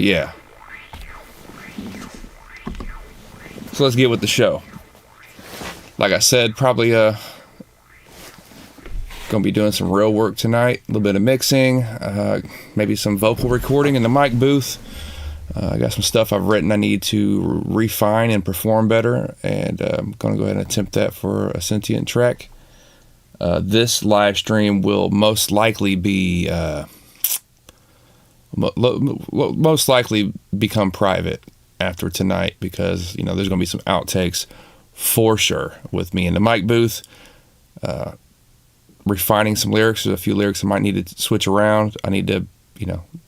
yeah. So let's get with the show. Like I said, probably gonna be doing some real work tonight. A little bit of mixing, maybe some vocal recording in the mic booth. I got some stuff I've written I need to refine and perform better, and I'm gonna go ahead and attempt that for a Sentient Track. This live stream will most likely be most likely become private after tonight, because there's gonna be some outtakes for sure with me in the mic booth, refining some lyrics. There's a few lyrics I might need to switch around. I need to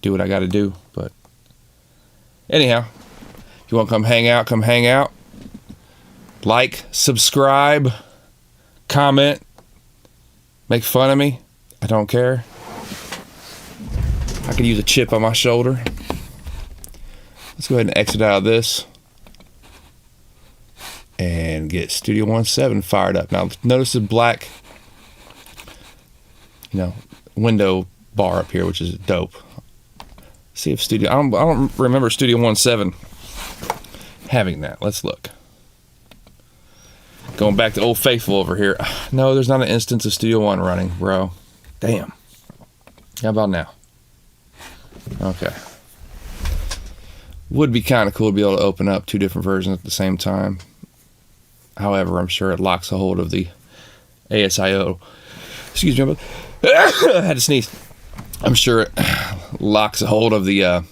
do what I got to do. But anyhow, if you want to come hang out, like, subscribe, comment, make fun of me, I don't care. I could use a chip on my shoulder. Let's go ahead and exit out of this and get Studio 17 fired up. Now notice the black, window bar up here, which is dope. See if I don't remember Studio 17 having that. Let's look. Going back to Old Faithful over here. No, there's not an instance of Studio One running, bro. Damn. How about now? Okay. Would be kind of cool to be able to open up two different versions at the same time. However, I'm sure it locks a hold of the ASIO. Excuse me, I had to sneeze. I'm sure it locks a hold of the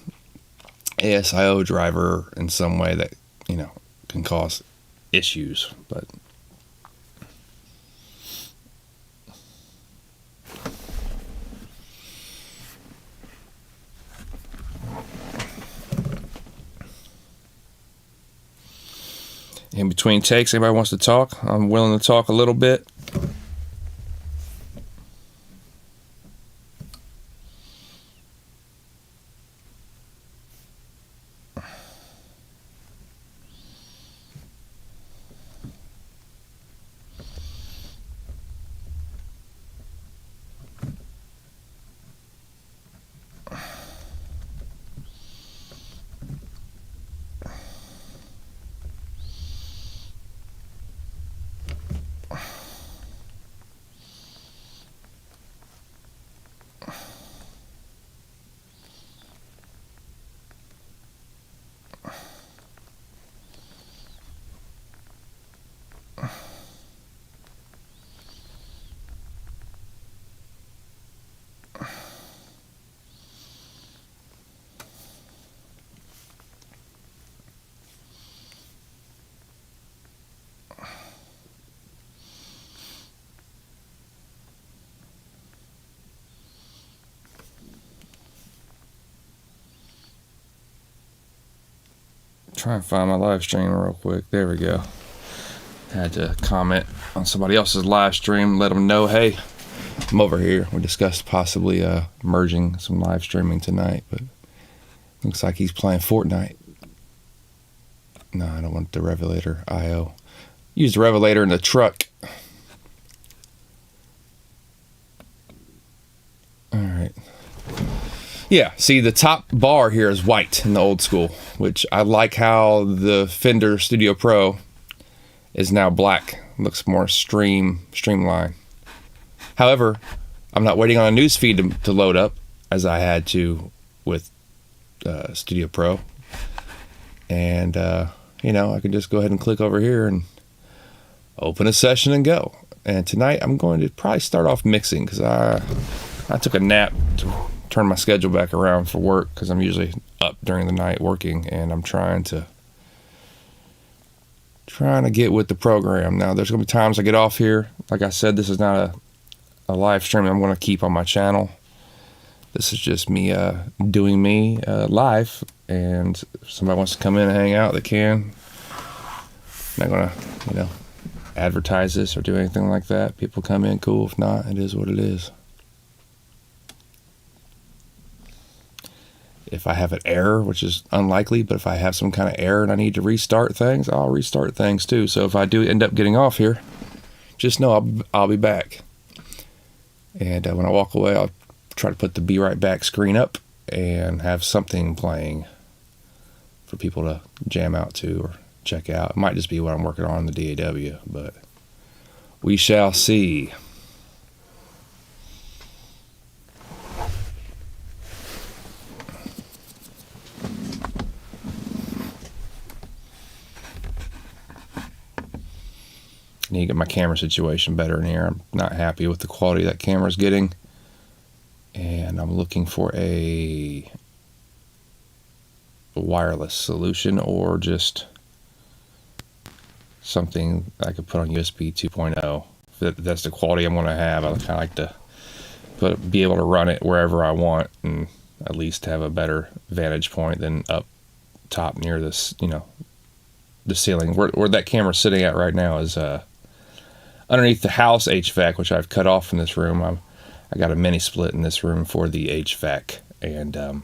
ASIO driver in some way that, can cause issues. But in between takes, anybody wants to talk? I'm willing to talk a little bit. Try and find my live stream real quick. There we go. Had to comment on somebody else's live stream, let them know, hey, I'm over here. We discussed possibly merging some live streaming tonight, but looks like he's playing Fortnite. No, I don't want the Revelator IO. Use the Revelator in the truck. All right. Yeah, see, the top bar here is white in the old school, which I like how the Fender Studio Pro is now black. Looks more streamlined. However, I'm not waiting on a news feed to load up as I had to with Studio Pro. And, I can just go ahead and click over here and open a session and go. And tonight I'm going to probably start off mixing, because I took a nap to turn my schedule back around for work, because I'm usually up during the night working, and I'm trying to get with the program. Now there's gonna be times I get off here. Like I said, this is not a live stream I'm gonna keep on my channel. This is just me doing me live, and if somebody wants to come in and hang out, they can. I'm not gonna advertise this or do anything like that. People come in, cool. If not, it is what it is. If I have an error, which is unlikely, but if I have some kind of error and I need to restart things, I'll restart things too. So if I do end up getting off here, just know I'll be back. And when I walk away, I'll try to put the Be Right Back screen up and have something playing. for people to jam out to or check out. It might just be what I'm working on in the DAW, but we shall see. I need to get my camera situation better in here. I'm not happy with the quality that camera's getting, and I'm looking for a wireless solution or just something I could put on USB 2.0. If that's the quality I'm going to have, I kind of like to be able to run it wherever I want and at least have a better vantage point than up top near this, the ceiling. Where that camera's sitting at right now is underneath the house HVAC, which I've cut off from this room. I got a mini split in this room for the HVAC, and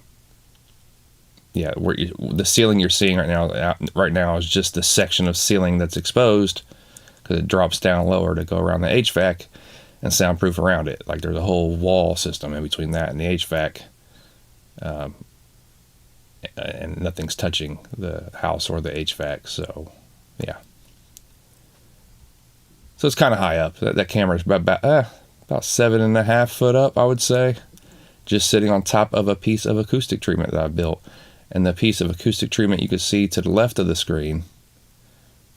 the ceiling you're seeing right now is just the section of ceiling that's exposed because it drops down lower to go around the HVAC and soundproof around it. Like there's a whole wall system in between that and the HVAC, and nothing's touching the house or the HVAC. So, yeah. So it's kind of high up. That camera's about 7.5 foot up, I would say, just sitting on top of a piece of acoustic treatment that I built. And the piece of acoustic treatment you can see to the left of the screen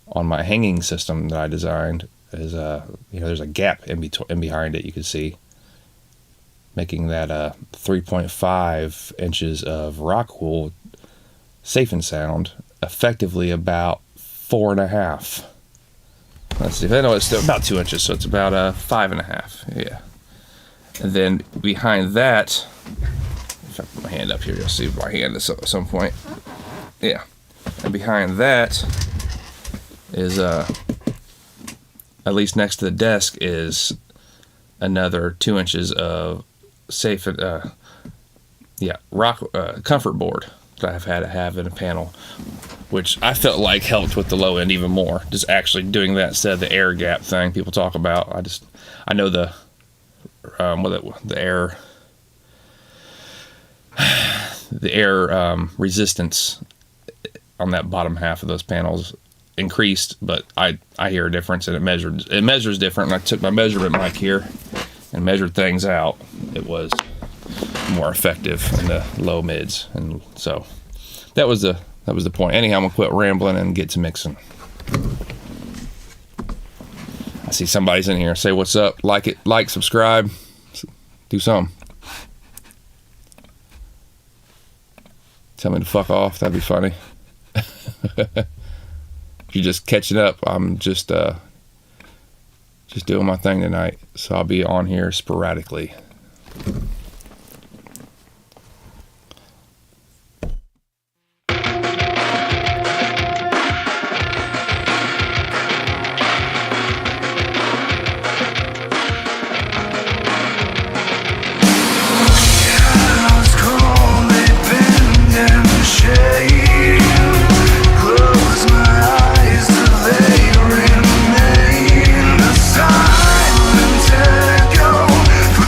on my hanging system that I designed is there's a gap in behind it. You can see, making that 3.5 inches of rock wool safe and sound, effectively about 4.5. Let's see. I know it's still about 2 inches, so it's about 5.5. Yeah. And then behind that, if I put my hand up here, you'll see my hand at some point. Yeah. And behind that is, at least next to the desk, is another 2 inches of safe, rock comfort board that I've had to have in a panel, which I felt like helped with the low end even more. Just actually doing that instead of the air gap thing people talk about. I know the air resistance on that bottom half of those panels increased, but I hear a difference, and it measures different. And I took my measurement mic here and measured things out. It was more effective in the low mids, and so that was the point. Anyhow, I'm gonna quit rambling and get to mixing. I see somebody's in here. Say what's up. Like, subscribe, do something. Tell me to fuck off. That'd be funny. If you're just catching up, I'm just doing my thing tonight, so I'll be on here sporadically. Silent echo for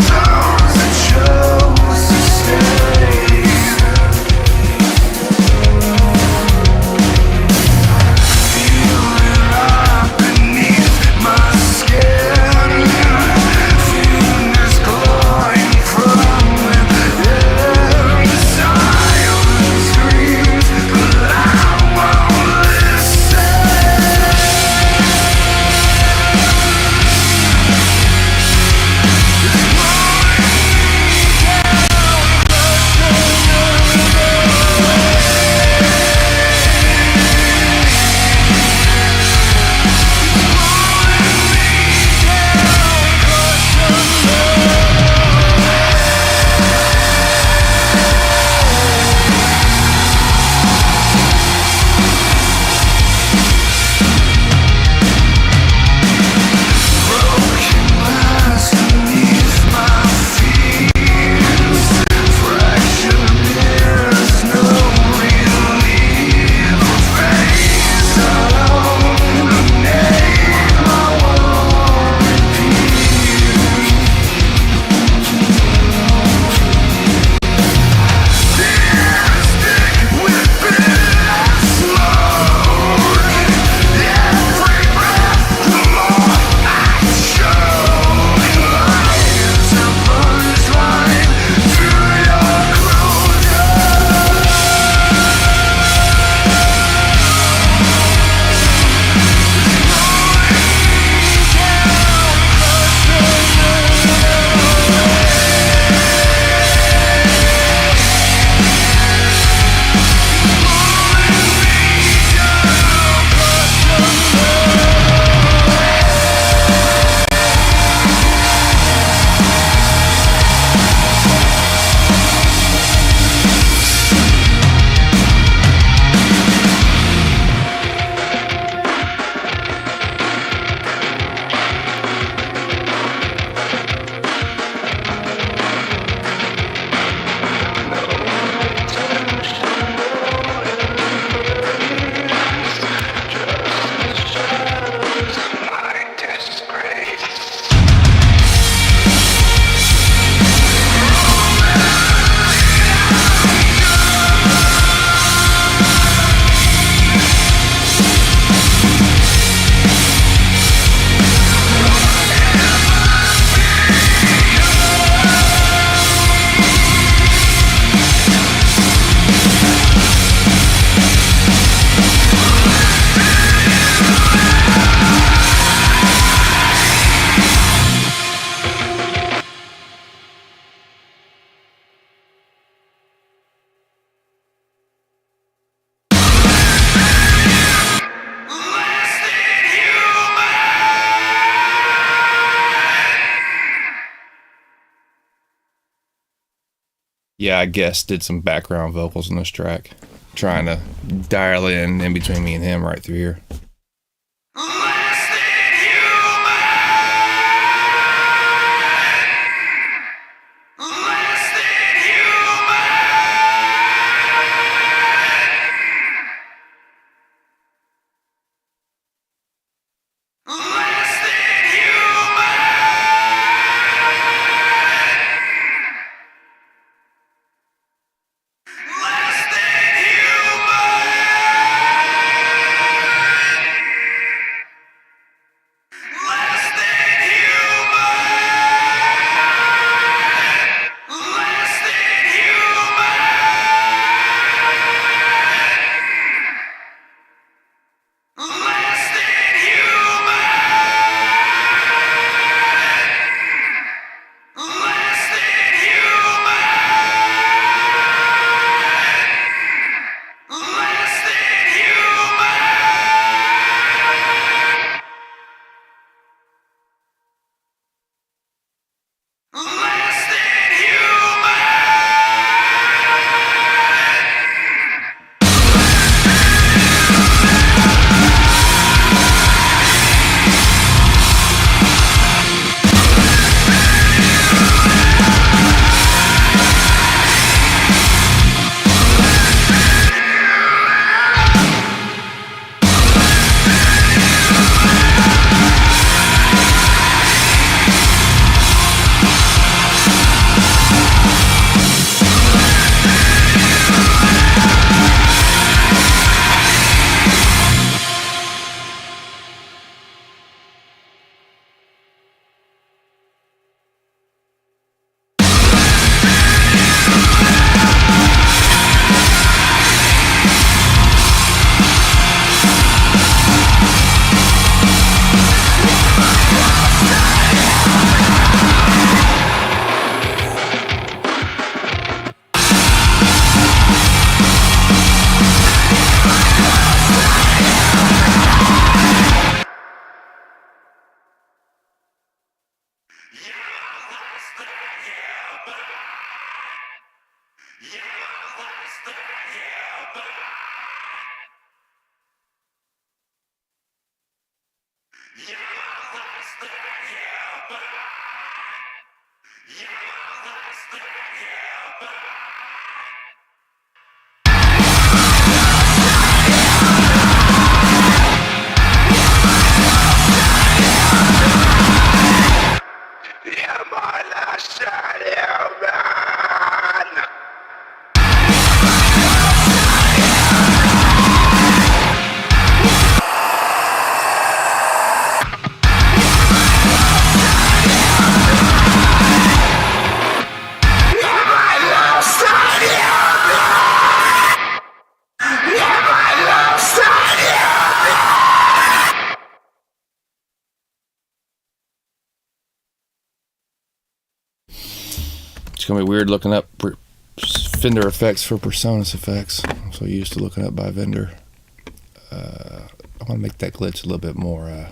Yeah, I guess did some background vocals on this track, trying to dial in between me and him right through here. Less than human. Less than human. Less than human. Less than human. Less than human. Less than human. Less than human. Less than human. Less than human. Less than human. It's gonna be weird looking up Fender effects for PreSonus effects. I'm so used to looking up by vendor. I want to make that glitch a little bit more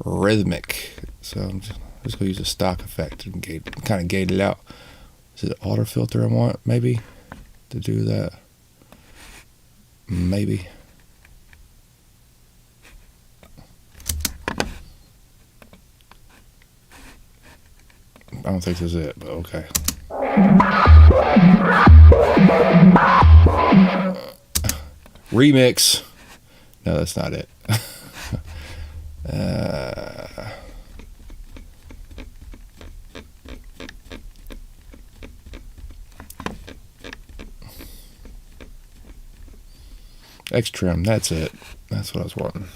rhythmic, so I'm just gonna use a stock effect and kind of gate it out. Is it an auto filter I want maybe to do that? Maybe. I don't think this is it, but okay. Remix. No, that's not it. X trim, that's it. That's what I was wanting.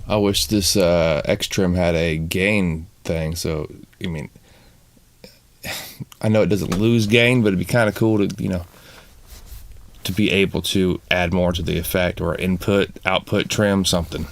I wish this X Trim had a gain thing. So, I mean, I know it doesn't lose gain, but it'd be kind of cool to, to be able to add more to the effect or input, output, trim, something.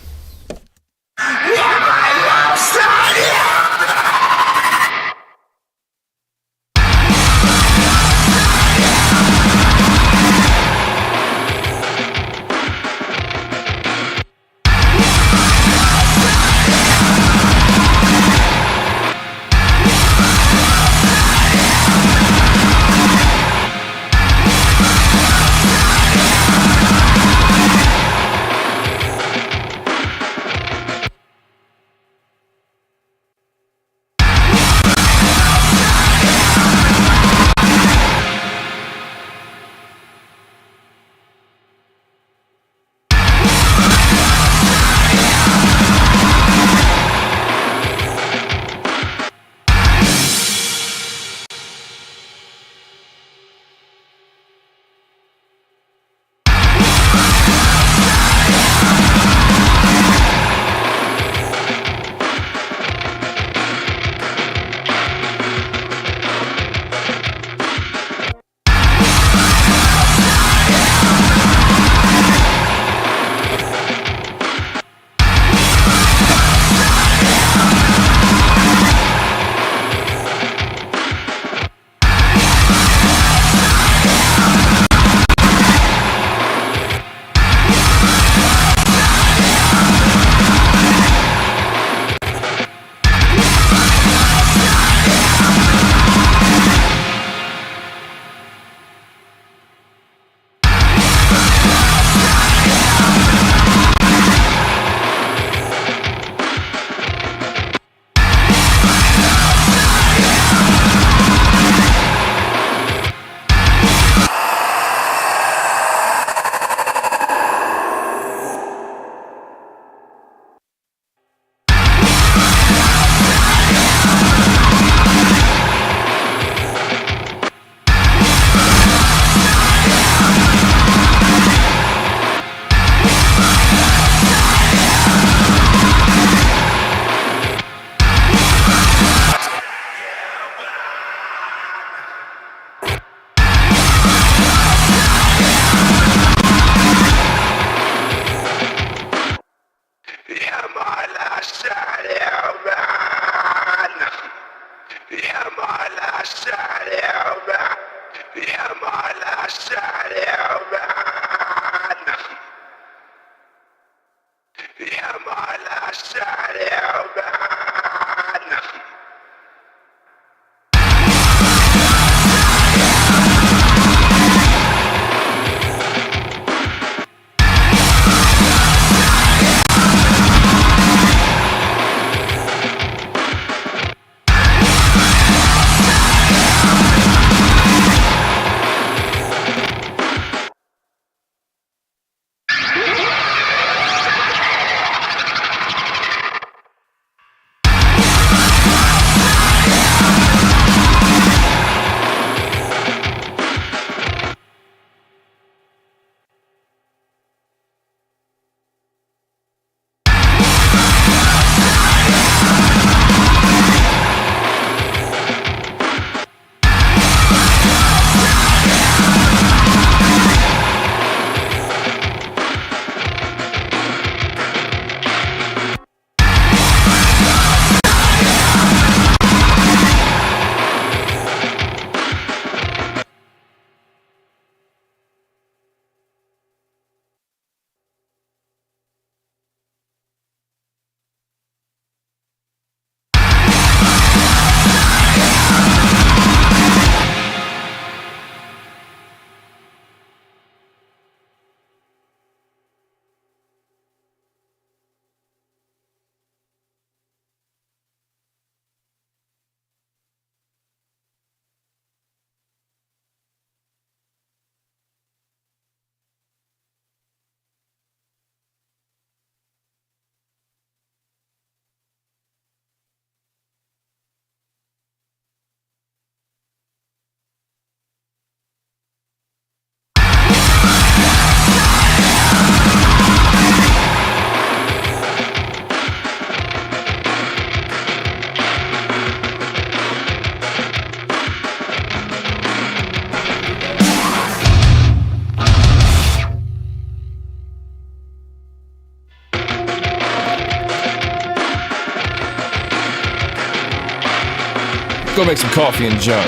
Go make some coffee and jump.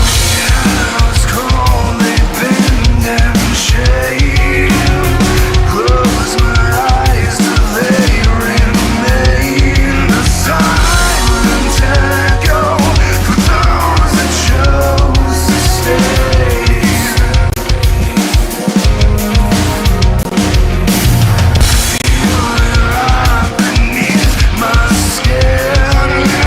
Shadows coldly bend and shade. Close my eyes till they remain. The silent echo for those that chose to stay. Feel it right beneath my skin.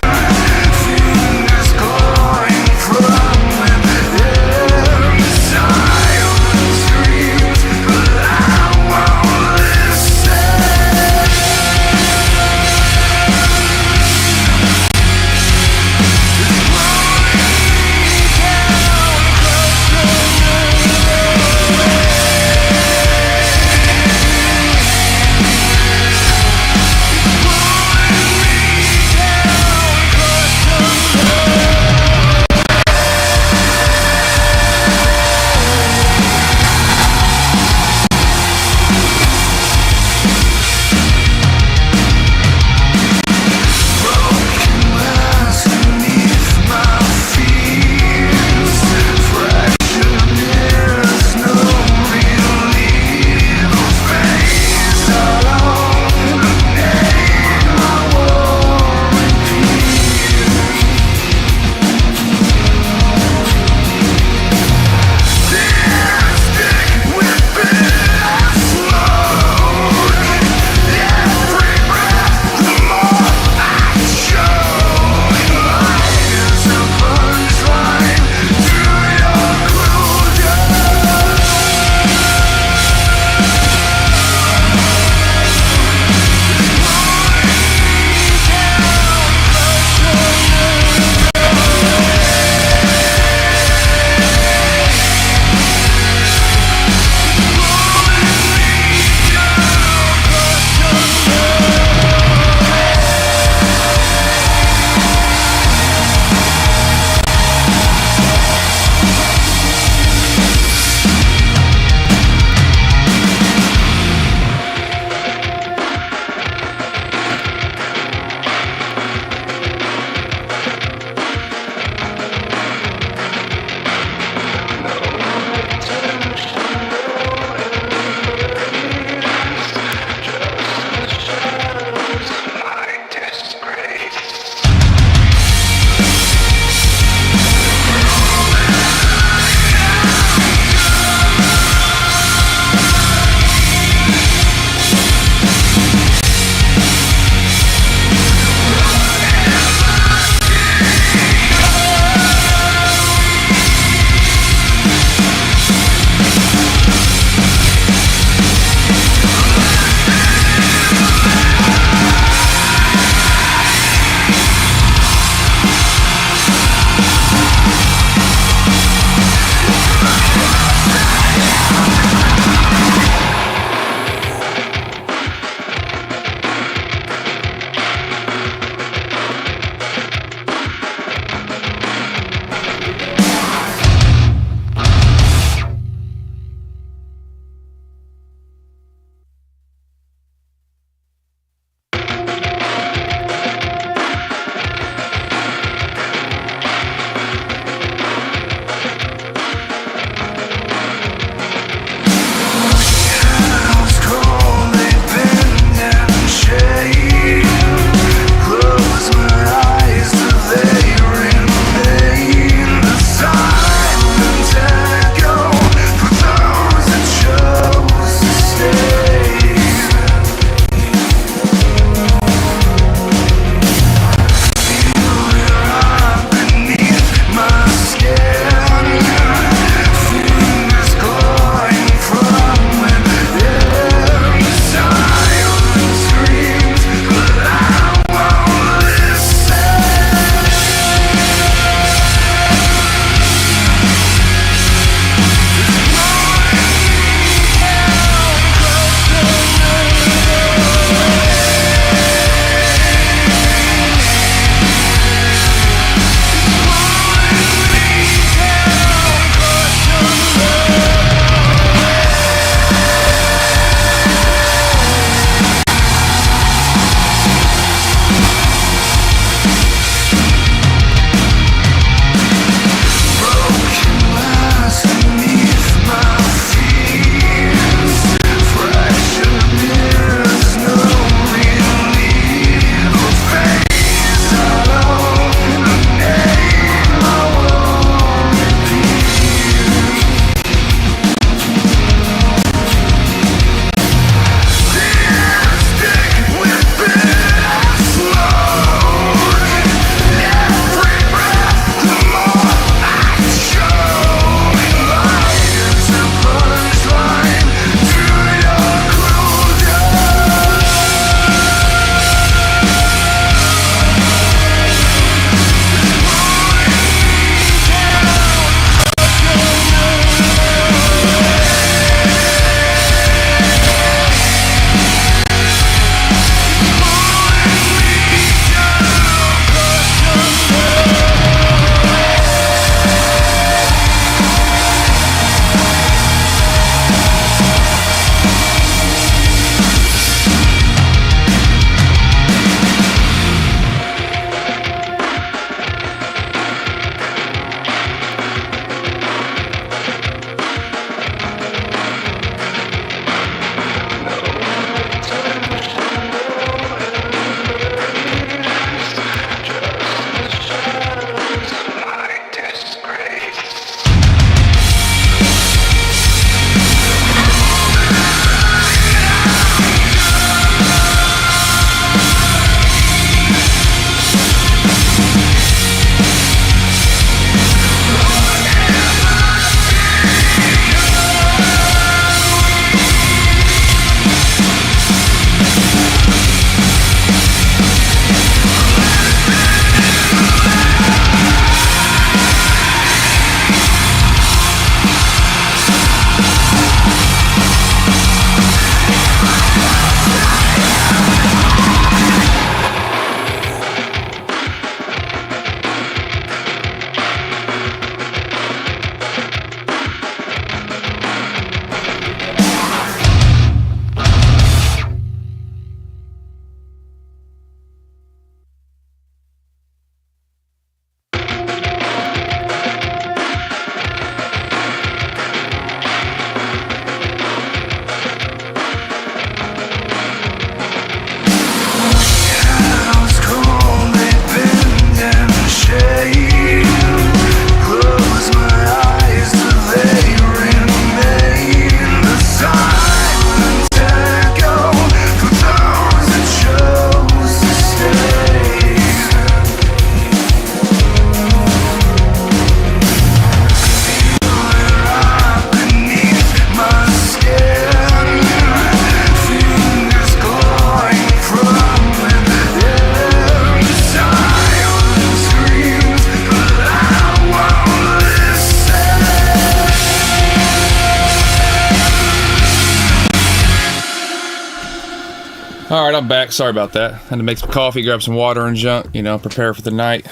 I'm back. Sorry about that. Had to make some coffee, grab some water and junk, you know, prepare for the night.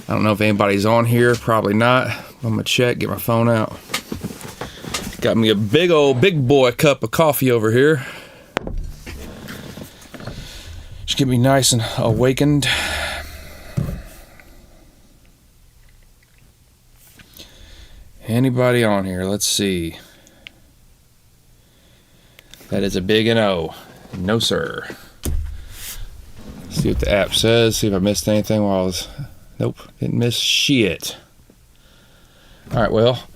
I don't know if anybody's on here. Probably not. I'm gonna check, get my phone out. Got me a big boy cup of coffee over here. Just get me nice and awakened. Anybody on here? Let's see. That is a big No. No, sir. See what the app says. See if I missed anything while I was... Nope, didn't miss shit. Alright, well,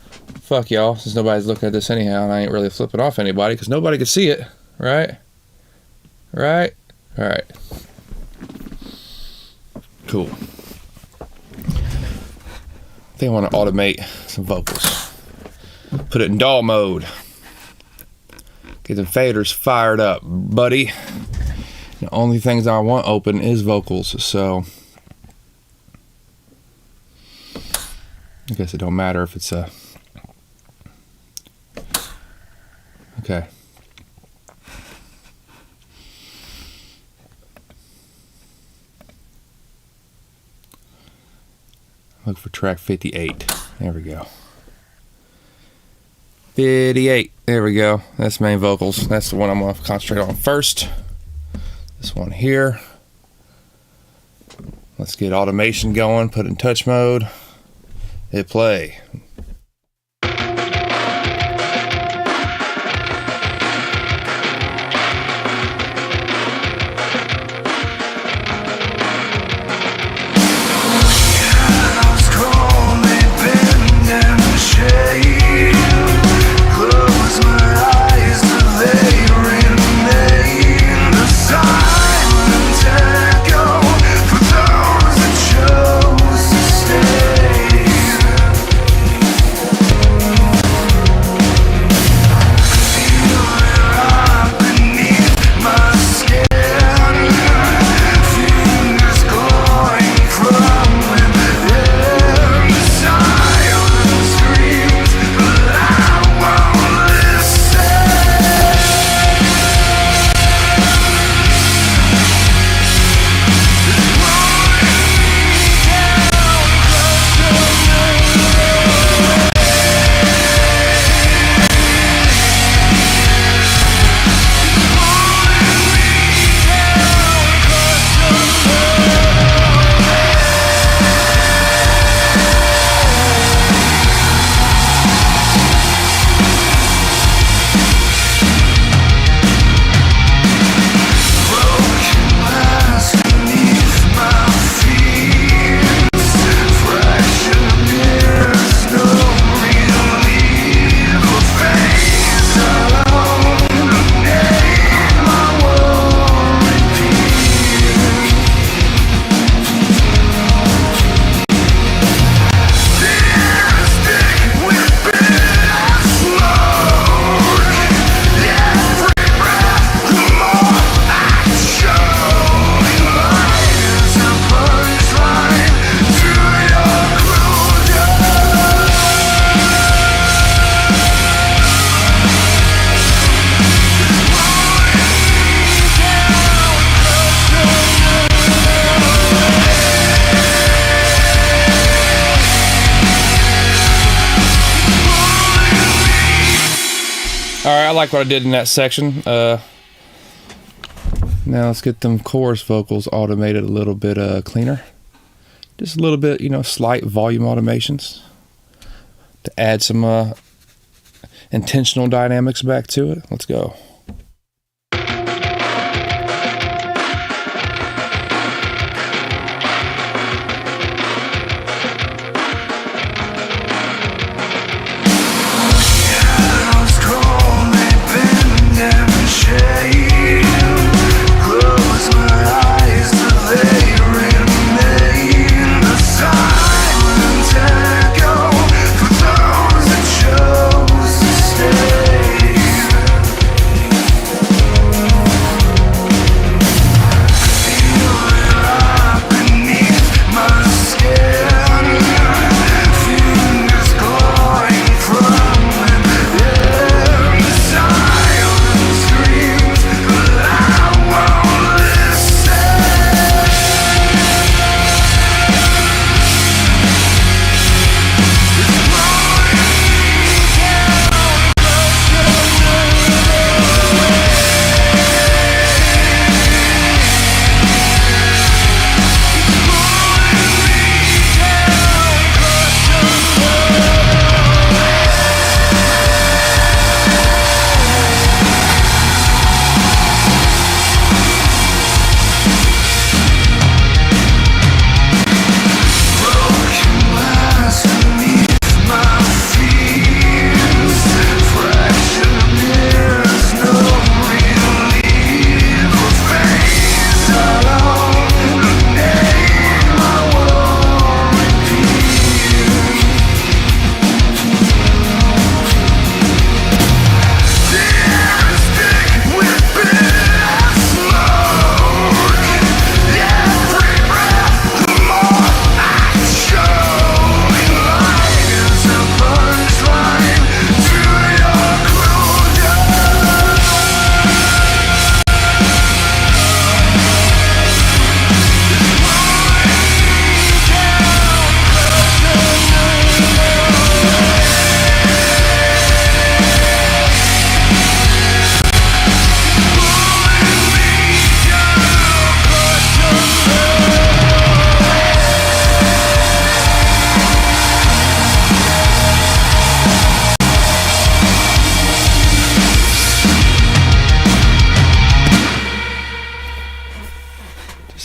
fuck y'all, since nobody's looking at this anyhow, and I ain't really flipping off anybody, because nobody can see it, right? Right? Alright. Cool. I think I want to automate some vocals. Put it in DAW mode. Get the faders fired up, buddy. The only things I want open is vocals, so I guess it don't matter if it's a... Okay. Look for track 58. There we go. 58. There we go. That's main vocals. That's the one I'm going to concentrate on first. This one here. Let's get automation going. Put it in touch mode. Hit play. Alright, I like what I did in that section. Now let's get them chorus vocals automated a little bit cleaner. Just a little bit, you know, slight volume automations to add some intentional dynamics back to it. Let's go.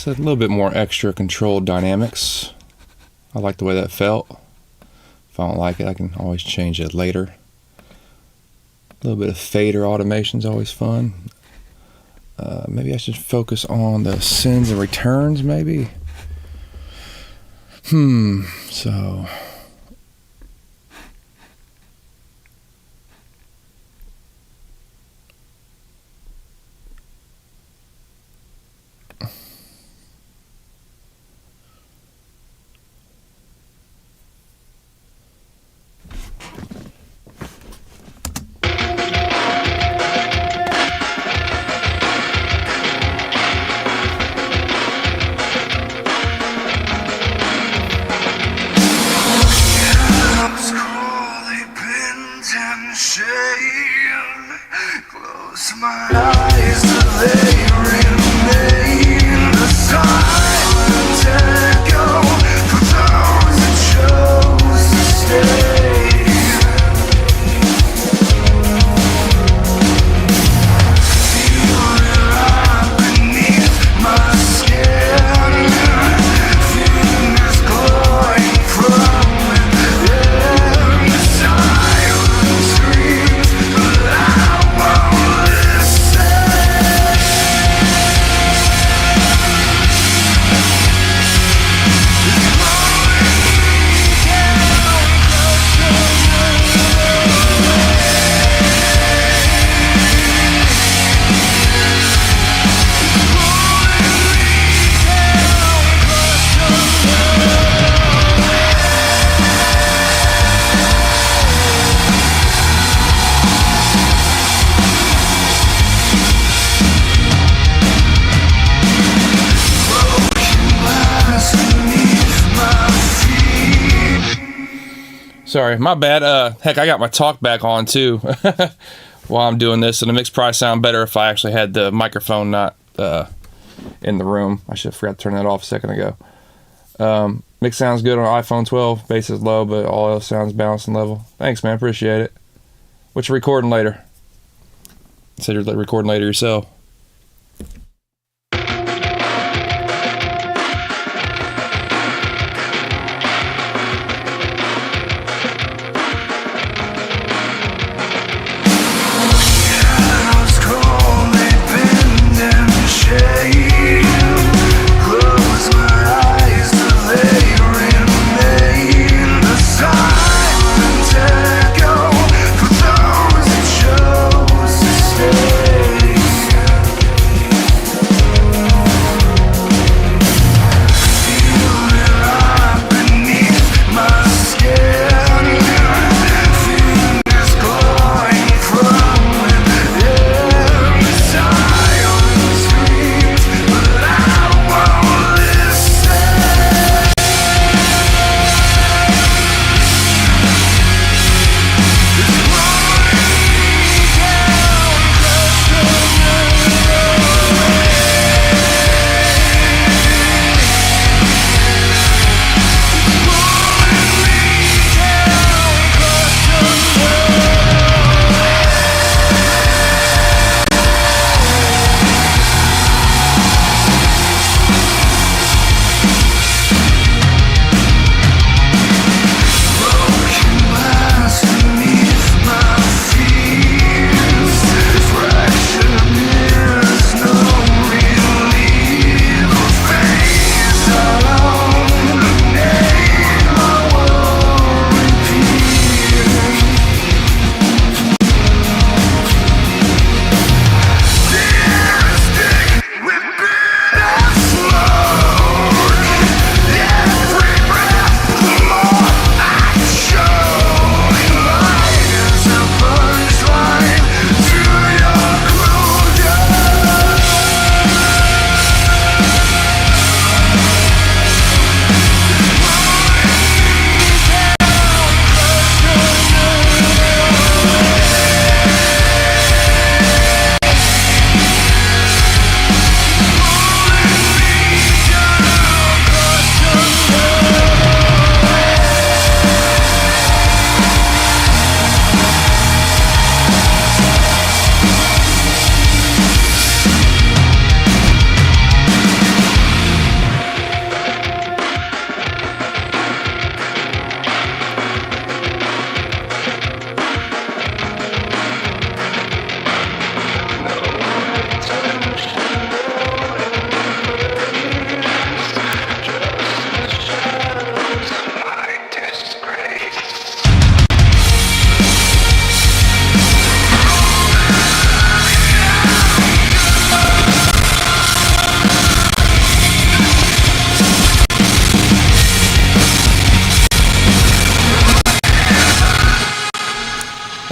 It's a little bit more extra controlled dynamics. I like the way that felt. If I don't like it, I can always change it later. A little bit of fader automation is always fun. Maybe I should focus on the sends and returns, maybe. So... Close my eyes till they remain the silent echo for those that chose to stay. Feel it right beneath my skin, fingers glowing from within. The silent screams, but I won't listen. Sorry, my bad. Heck, I got my talk back on too while I'm doing this, and the mix probably sound better if I actually had the microphone not in the room. I should have forgot to turn that off a second ago. Mix sounds good on iPhone 12. Bass is low, but all else sounds balanced and level. Thanks, man. Appreciate it. What you recording later? You said you're recording later yourself. Shadows cold, they bend and shade. Close my eyes till they remain the silent echo for those that chose to stay.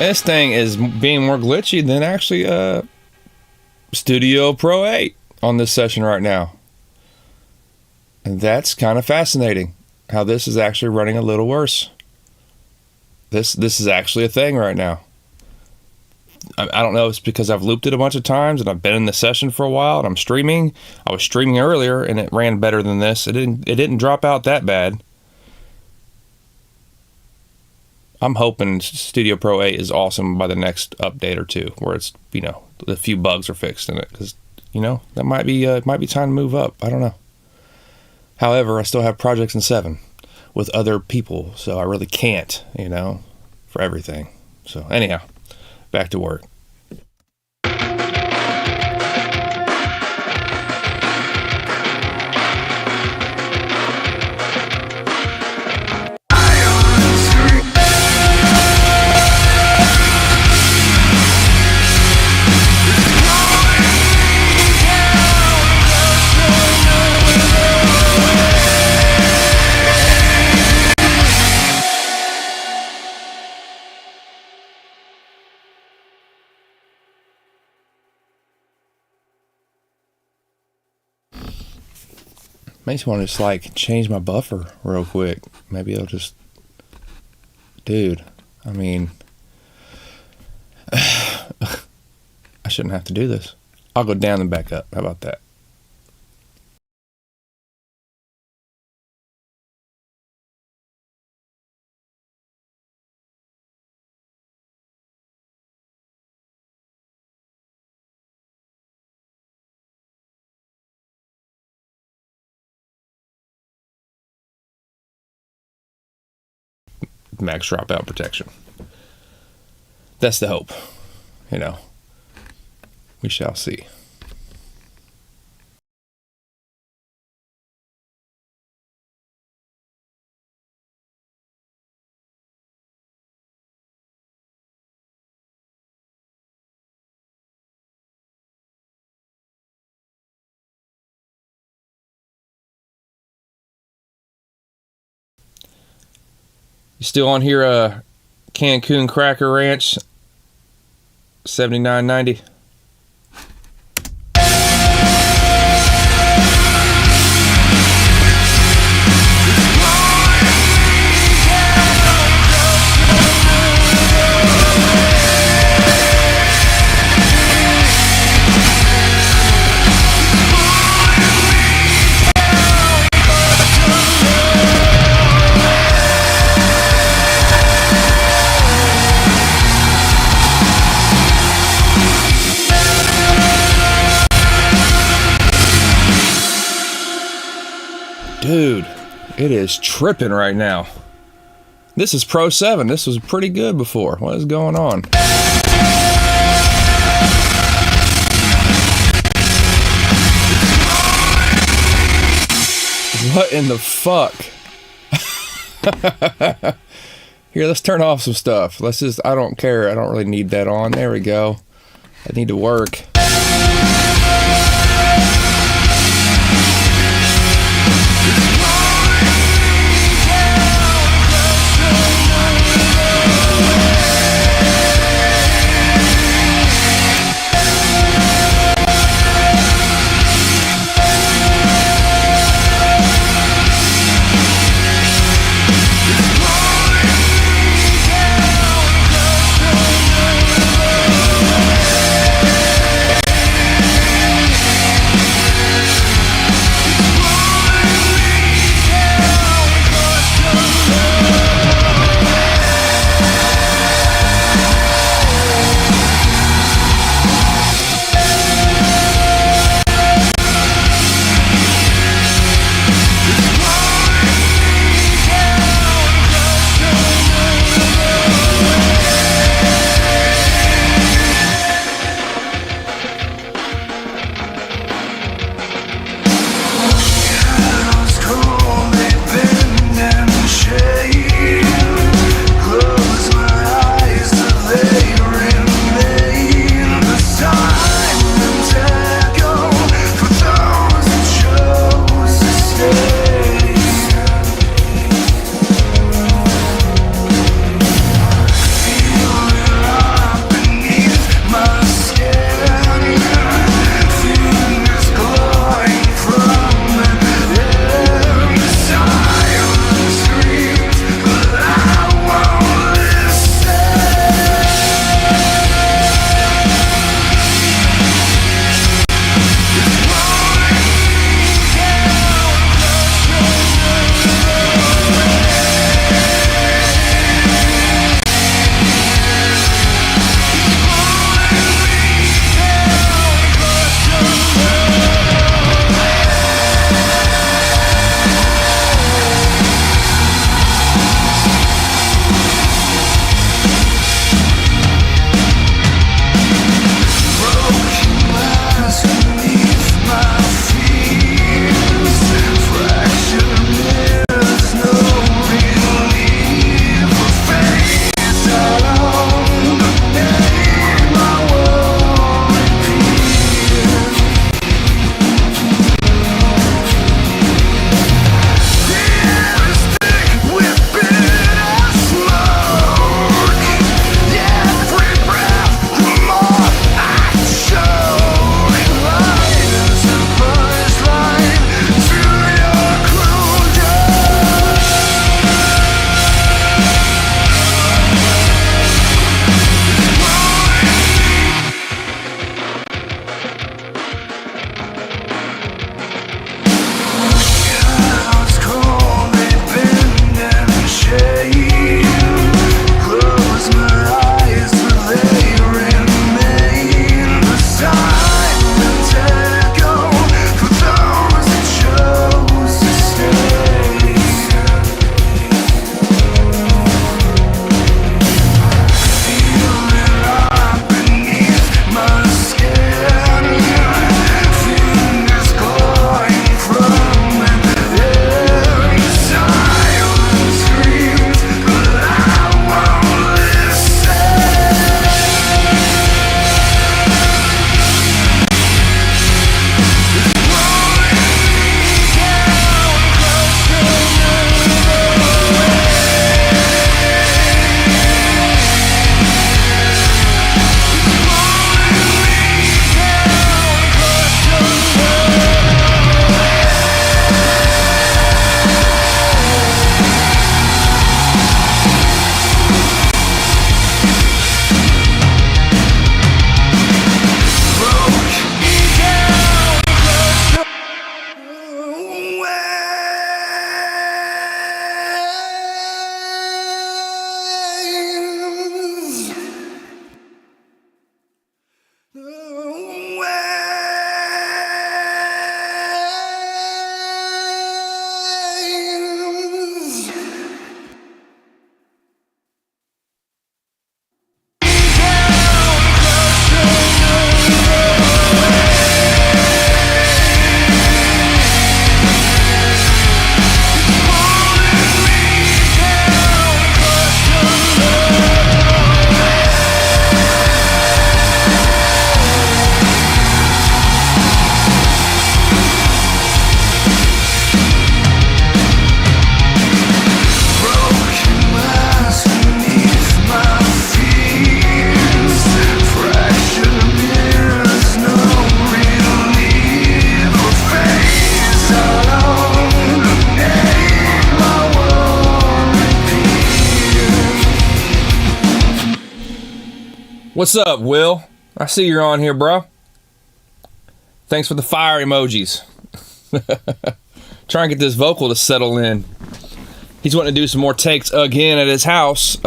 This thing is being more glitchy than actually Studio Pro 8 on this session right now. And that's kind of fascinating, how this is actually running a little worse. This is actually a thing right now. I don't know if it's because I've looped it a bunch of times and I've been in the session for a while and I'm streaming. I was streaming earlier and it ran better than this. It didn't drop out that bad. I'm hoping Studio Pro 8 is awesome by the next update or two, where it's, a few bugs are fixed in it, because, that might be time to move up. I don't know. However, I still have projects in 7 with other people, so I really can't, for everything. So anyhow, back to work. Makes me want to just change my buffer real quick. Maybe it'll just, dude. I mean, I shouldn't have to do this. I'll go down and back up. How about that? Max dropout protection. That's the hope. We shall see. You still on here, Cancun Cracker Ranch, $79.90. Dude, it is tripping right now. This is Pro 7. This was pretty good before. What is going on? What in the fuck? Here, let's turn off some stuff. I don't care. I don't really need that on. There we go. I need to work. What's up, Will? I see you're on here, bro. Thanks for the fire emojis. Try and get this vocal to settle in. He's wanting to do some more takes again at his house.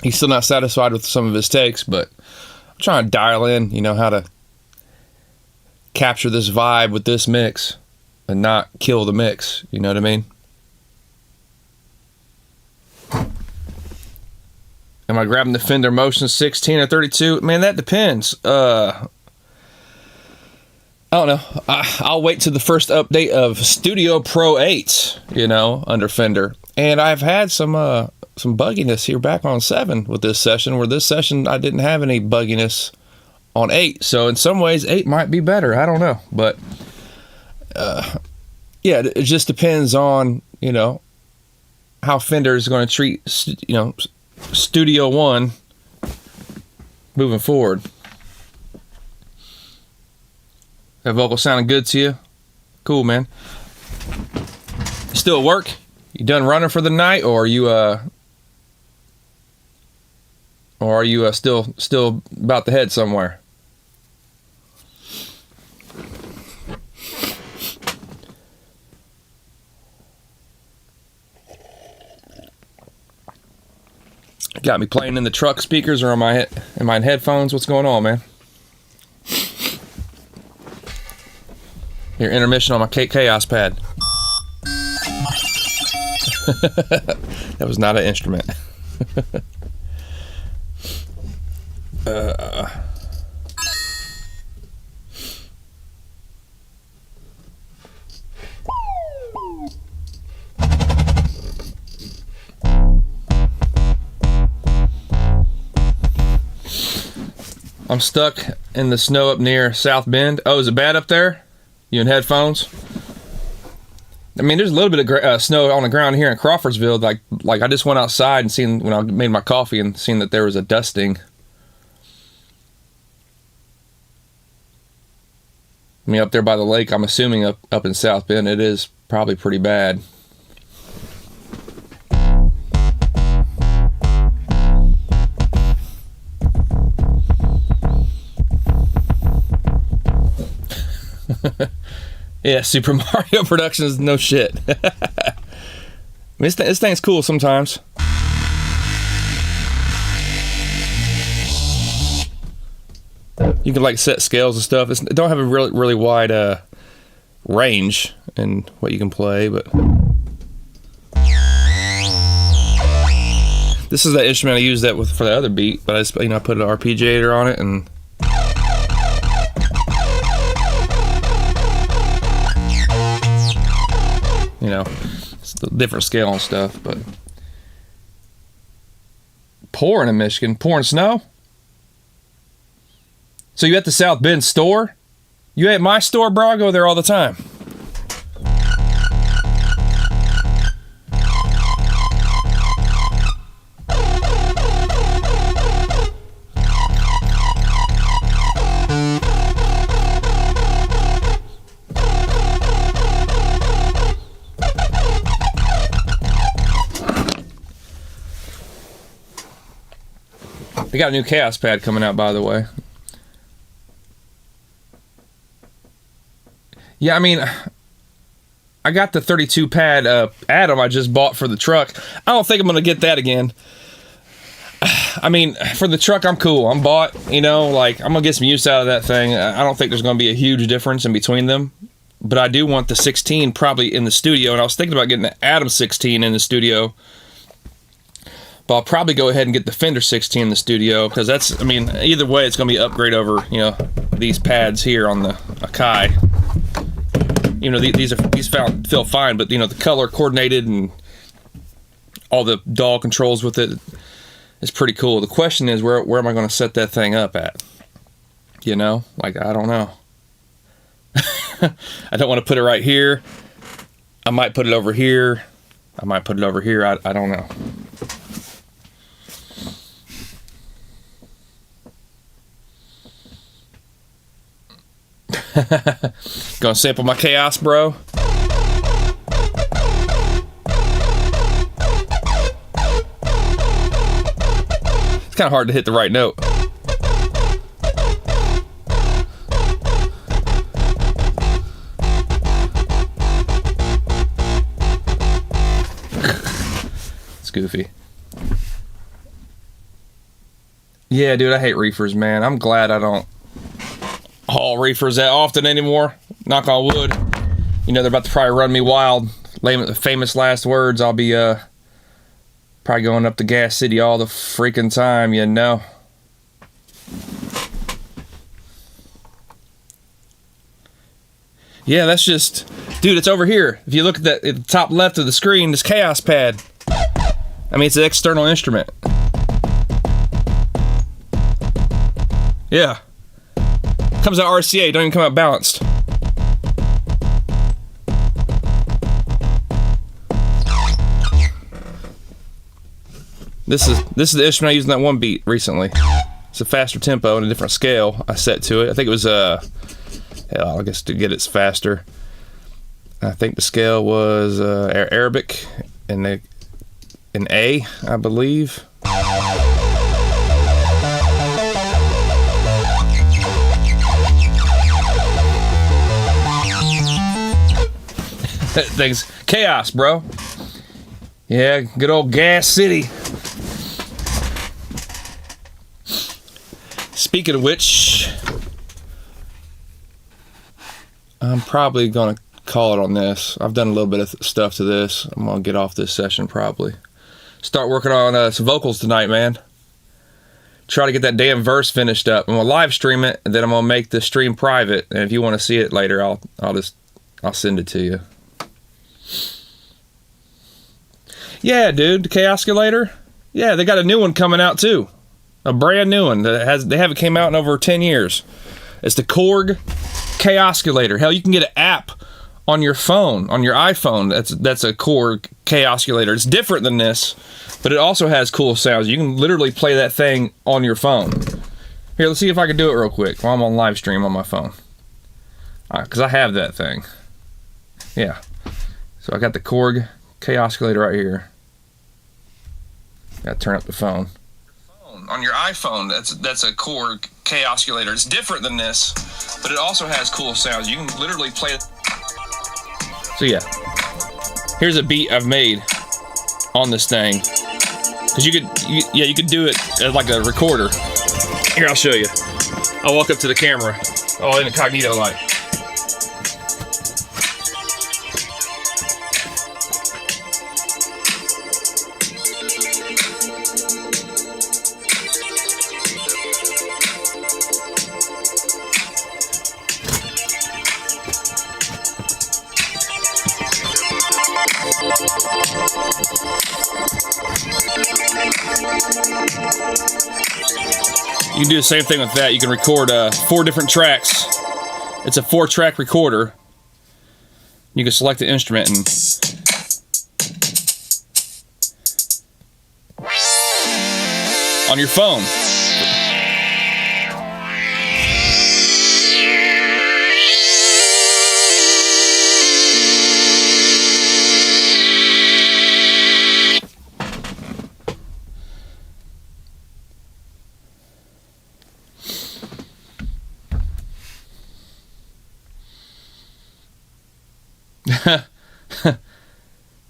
He's still not satisfied with some of his takes, but I'm trying to dial in, how to capture this vibe with this mix and not kill the mix. You know what I mean? Am I grabbing the Fender Motion 16 or 32? Man, that depends. I don't know. I'll wait till the first update of Studio Pro 8, under Fender. And I've had some bugginess here back on 7 with this session, where this session I didn't have any bugginess on 8. So in some ways, 8 might be better. I don't know. But, yeah, it just depends on, how Fender is going to treat, Studio One moving forward. That vocal sounding good to you? Cool, man. Still at work? You done running for the night, or are you still about to head somewhere? Got me playing in the truck speakers, or am I in headphones? What's going on, man? Your intermission on my Chaos pad. That was not an instrument. I'm stuck in the snow up near South Bend. Oh, is it bad up there? You in headphones? I mean, there's a little bit of snow on the ground here in Crawfordsville. Like I just went outside and seen, when I made my coffee, and seen that there was a dusting. I mean, up there by the lake, I'm assuming up in South Bend, it is probably pretty bad. Yeah, Super Mario Productions, no shit. I mean, this thing's cool sometimes. You can set scales and stuff. It don't have a really wide range in what you can play, but this is the instrument I used for the other beat. But I put an arpeggiator on it, and it's a different scale and stuff. But pouring in Michigan, pouring snow. So you at the South Bend store? You at my store, bro? I go there all the time. They got a new Chaos pad coming out, by the way. Yeah, I mean, I got the 32 pad Atom I just bought for the truck. I don't think I'm going to get that again. I mean, for the truck, I'm cool. I'm bought, I'm going to get some use out of that thing. I don't think there's going to be a huge difference in between them. But I do want the 16 probably in the studio. And I was thinking about getting the Atom 16 in the studio. But I'll probably go ahead and get the Fender 16 in the studio, because either way, it's going to be an upgrade over, these pads here on the Akai. These feel fine, but the color coordinated and all the DAW controls with it is pretty cool. The question is, where am I going to set that thing up at? I don't know. I don't want to put it right here. I might put it over here. I might put it over here. I don't know. Gonna sample my Chaos, bro. It's kind of hard to hit the right note. It's goofy. Yeah, dude, I hate reefers, man. I'm glad I don't haul reefers that often anymore. Knock on wood. You know, they're about to probably run me wild. Famous last words. I'll be probably going up to Gas City all the freaking time, you know. Yeah, that's just... Dude, it's over here. If you look at the top left of the screen, this Chaos Pad. I mean, it's an external instrument. Yeah. Comes out RCA, don't even come out balanced. This is the instrument I used in that one beat recently. It's a faster tempo and a different scale I set to it. I think it was hell, I guess to get it faster. I think the scale was Arabic and an A, I believe. Things chaos, bro. Yeah, good old Gas City. Speaking of which, I'm probably gonna call it on this. I've done a little bit of stuff to this. I'm gonna get off this session probably. Start working on some vocals tonight, man. Try to get that damn verse finished up. I'm gonna live stream it, and then I'm gonna make the stream private. And if you want to see it later, I'll send it to you. Yeah, dude, the Chaosculator. Yeah, they got a new one coming out too. A brand new one they haven't came out in over 10 years. It's the Korg Chaosculator. Hell, you can get an app on your phone, on your iPhone. That's a Korg Chaosculator. It's different than this, but it also has cool sounds. You can literally play that thing on your phone. Here, let's see if I can do it real quick while I'm on live stream on my phone. Because I have that thing. Yeah. So I got the Korg Chaosculator right here. Gotta turn up the phone. On your iPhone, that's a Korg Chaosculator. It's different than this, but it also has cool sounds. You can literally play it. So yeah, here's a beat I've made on this thing. Cause you could do it as like a recorder. Here, I'll show you. I'll walk up to the camera. Oh, in incognito light. You can do the same thing with that. You can record 4 different tracks. It's a 4-track recorder. You can select the instrument and on your phone.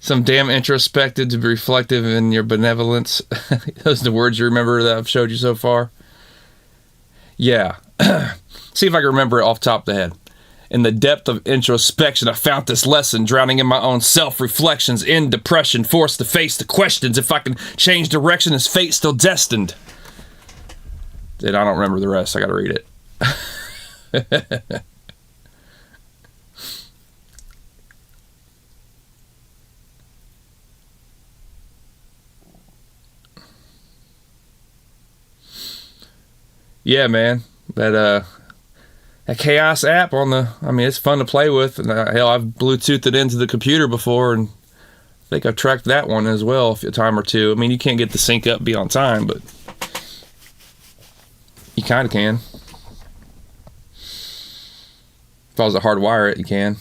Some damn introspective to be reflective in your benevolence. Those are the words you remember that I've showed you so far. Yeah. See if I can remember it off the top of the head. In the depth of introspection, I found this lesson, drowning in my own self-reflections, in depression, forced to face the questions. If I can change direction, is fate still destined? Dude, I don't remember the rest. I gotta read it. Yeah, man, that Chaos app on the, I mean, it's fun to play with. And hell, I've Bluetoothed it into the computer before, and I think I've tracked that one as well a time or two. I mean, you can't get the sync up, be on time, but you kind of can. If I was to hardwire it, you can.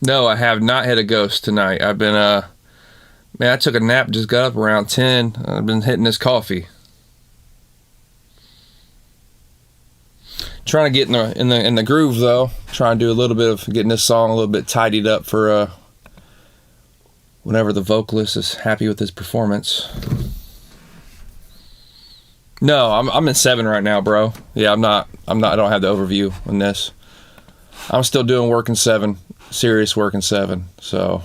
No, I have not hit a ghost tonight. I've been, man, I took a nap, just got up around 10. I've been hitting this coffee. Trying to get in the groove, though. Trying to do a little bit of getting this song a little bit tidied up for whenever the vocalist is happy with his performance. No, I'm in 7 right now, bro. Yeah, I'm not. I don't have the overview on this. I'm still doing work in 7. Serious work in 7. So,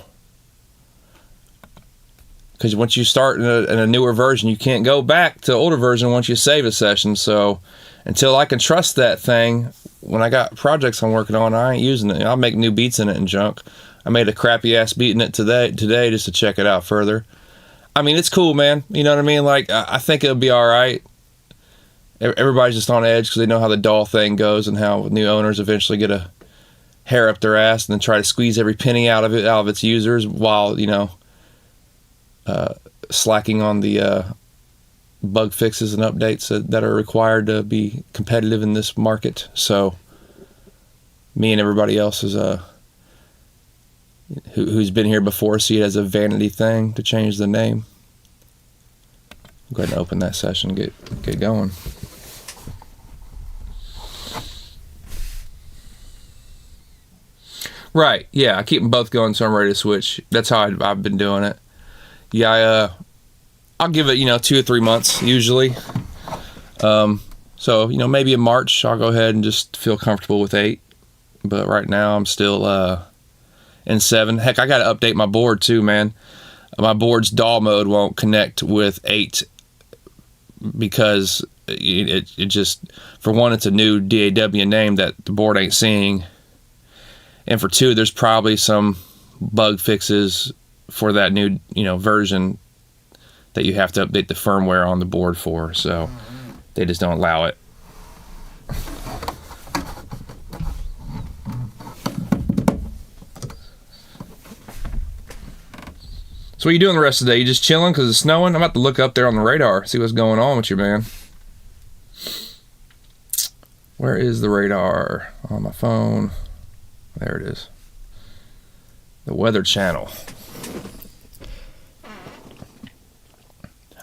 because once you start in a newer version, you can't go back to the older version once you save a session. So, until I can trust that thing, when I got projects I'm working on, I ain't using it. I'll make new beats in it and junk. I made a crappy ass beat in it today just to check it out further. I mean, it's cool, man. You know what I mean? Like, I think it'll be all right. Everybody's just on edge because they know how the DAW thing goes and how new owners eventually get a hair up their ass and then try to squeeze every penny out of its users while, you know, slacking on the bug fixes and updates that are required to be competitive in this market. So me and everybody else is who's been here before see it as a vanity thing to change the name. Go ahead and open that session, get going. Right, yeah, I keep them both going so I'm ready to switch. That's how I've been doing it. Yeah, I'll give it, 2 or 3 months usually. So, maybe in March I'll go ahead and just feel comfortable with 8. But right now I'm still in 7. Heck, I got to update my board too, man. My board's DAW mode won't connect with 8 because it just, for one, it's a new DAW name that the board ain't seeing. And for 2, there's probably some bug fixes for that new, version that you have to update the firmware on the board for. So they just don't allow it. So what are you doing the rest of the day? You just chilling because it's snowing? I'm about to look up there on the radar, see what's going on with you, man. Where is the radar? On my phone. There it is. The Weather Channel.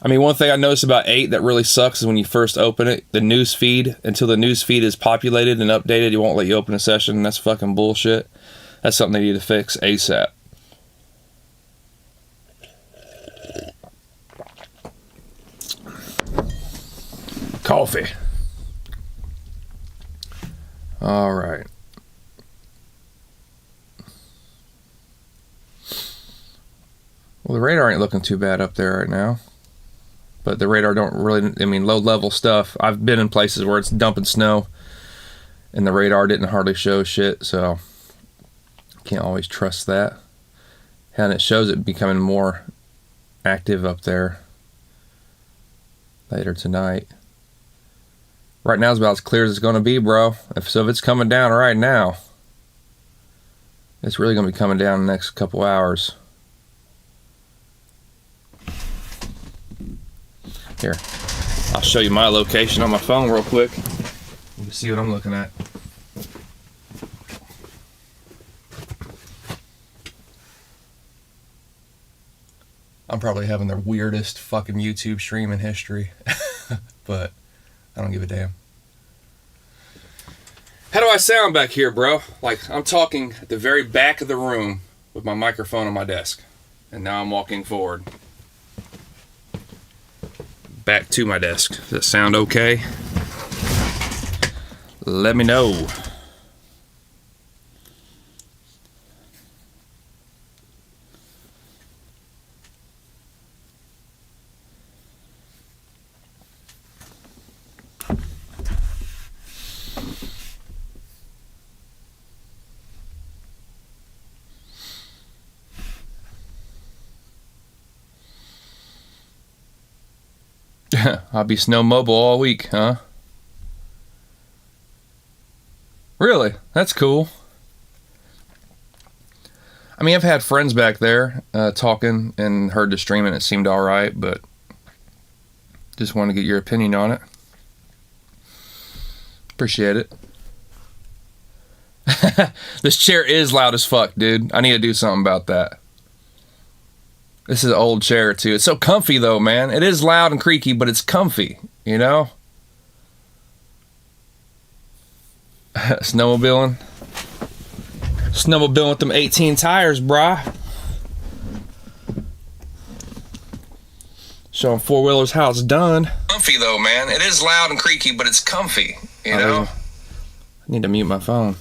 I mean, one thing I noticed about 8 that really sucks is when you first open it, the news feed, until the news feed is populated and updated, it won't let you open a session, and that's fucking bullshit. That's something they need to fix ASAP. Coffee. All right. Well, the radar ain't looking too bad up there right now. But the radar don't really, low level stuff. I've been in places where it's dumping snow and the radar didn't hardly show shit, so can't always trust that. And it shows it becoming more active up there later tonight. Right now it's about as clear as it's going to be, bro. If it's coming down right now, it's really going to be coming down in the next couple hours. Here, I'll show you my location on my phone real quick. You can see what I'm looking at. I'm probably having the weirdest fucking YouTube stream in history, but I don't give a damn. How do I sound back here, bro? Like, I'm talking at the very back of the room with my microphone on my desk, and now I'm walking forward. Back to my desk. Does that sound okay? Let me know. I'll be snow mobile all week, huh? Really? That's cool. I mean, I've had friends back there talking and heard the stream and it seemed alright, but just wanted to get your opinion on it. Appreciate it. This chair is loud as fuck, dude. I need to do something about that. This is an old chair, too. It's so comfy, though, man. It is loud and creaky, but it's comfy, you know? Snowmobiling. Snowmobiling with them 18 tires, brah. Showing four-wheelers how it's done. Comfy, though, man. It is loud and creaky, but it's comfy, you know? I need to mute my phone.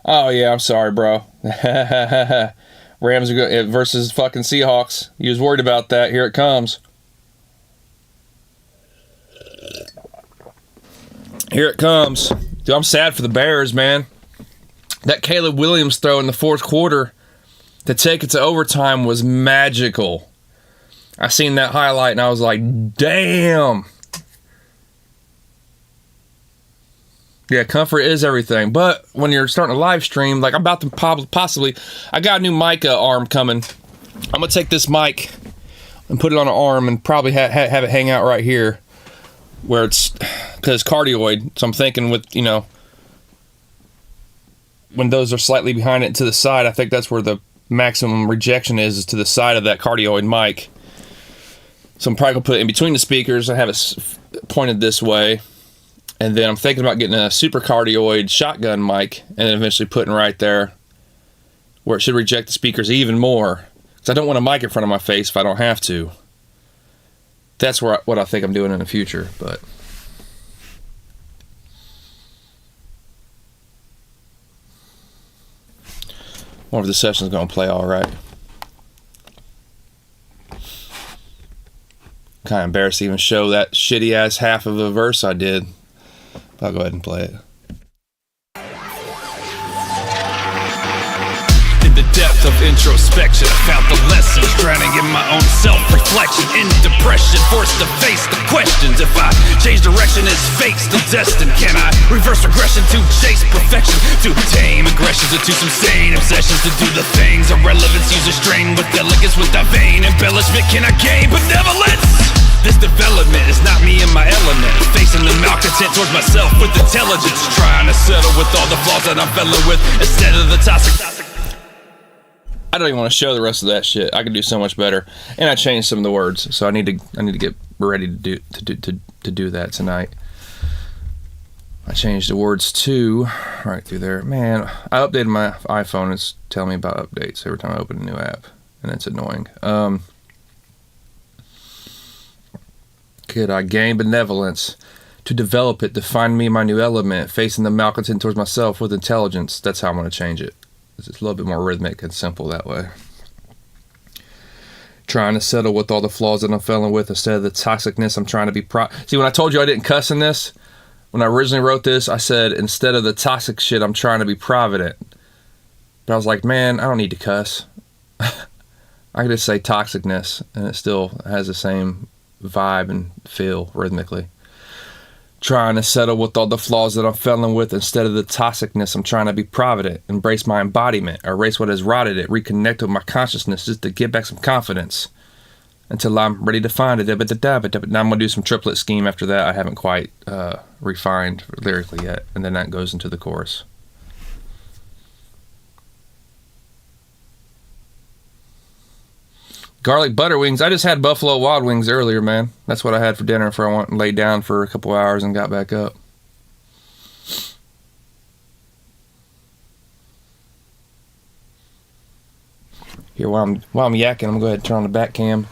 Oh, yeah, I'm sorry, bro. Rams are good versus fucking Seahawks. You was worried about that. Here it comes. Here it comes. Dude, I'm sad for the Bears, man. That Caleb Williams throw in the fourth quarter to take it to overtime was magical. I seen that highlight and I was like, damn. Yeah, comfort is everything. But when you're starting a live stream, like I'm about to possibly, I got a new mic arm coming. I'm going to take this mic and put it on an arm and probably have it hang out right here where it's, because it's cardioid. So I'm thinking with, you know, when those are slightly behind it and to the side, I think that's where the maximum rejection is to the side of that cardioid mic. So I'm probably going to put it in between the speakers. I have it pointed this way. And then I'm thinking about getting a super cardioid shotgun mic and then eventually putting right there where it should reject the speakers even more. Because I don't want a mic in front of my face if I don't have to. That's what I think I'm doing in the future. But I wonder if the session's going to play all right. Kind of embarrassed to even show that shitty ass half of a verse I did. I'll go ahead and play it. In the depth of introspection, I found the lessons, drowning in my own self-reflection. In depression, forced to face the questions. If I change direction, is fate still destined? Can I reverse regression to chase perfection? To tame aggressions into some sane obsessions? To do the things irrelevance, use a strain with elegance, without vain embellishment. Can I gain benevolence? This development is not me in my element. Facing the malcontent towards myself with intelligence. Trying to settle with all the flaws that I'm fellow with instead of the toxic. I don't even want to show the rest of that shit. I could do so much better. And I changed some of the words, so I need to get ready to do that tonight. I changed the words to right through there. Man, I updated my iPhone. It's telling me about updates every time I open a new app, and it's annoying. Could I gain benevolence to develop it, to find me my new element, facing the malcontent towards myself with intelligence? That's how I'm going to change it. It's a little bit more rhythmic and simple that way. Trying to settle with all the flaws that I'm failing with instead of the toxicness I'm trying to be See, when I told you I didn't cuss in this, when I originally wrote this, I said instead of the toxic shit, I'm trying to be provident. But I was like, man, I don't need to cuss. I can just say toxicness, and it still has the same vibe and feel rhythmically. Trying to settle with all the flaws that I'm failing with instead of the toxicness. I'm trying to be provident, embrace my embodiment, erase what has rotted it, reconnect with my consciousness just to get back some confidence until I'm ready to find it. Now I'm going to do some triplet scheme after that. I haven't quite refined lyrically yet, and then that goes into the chorus. Garlic butter wings. I just had Buffalo Wild Wings earlier, man. That's what I had for dinner before I went and laid down for a couple hours and got back up. Here, while I'm yakking, I'm going to go ahead and turn on the back cam.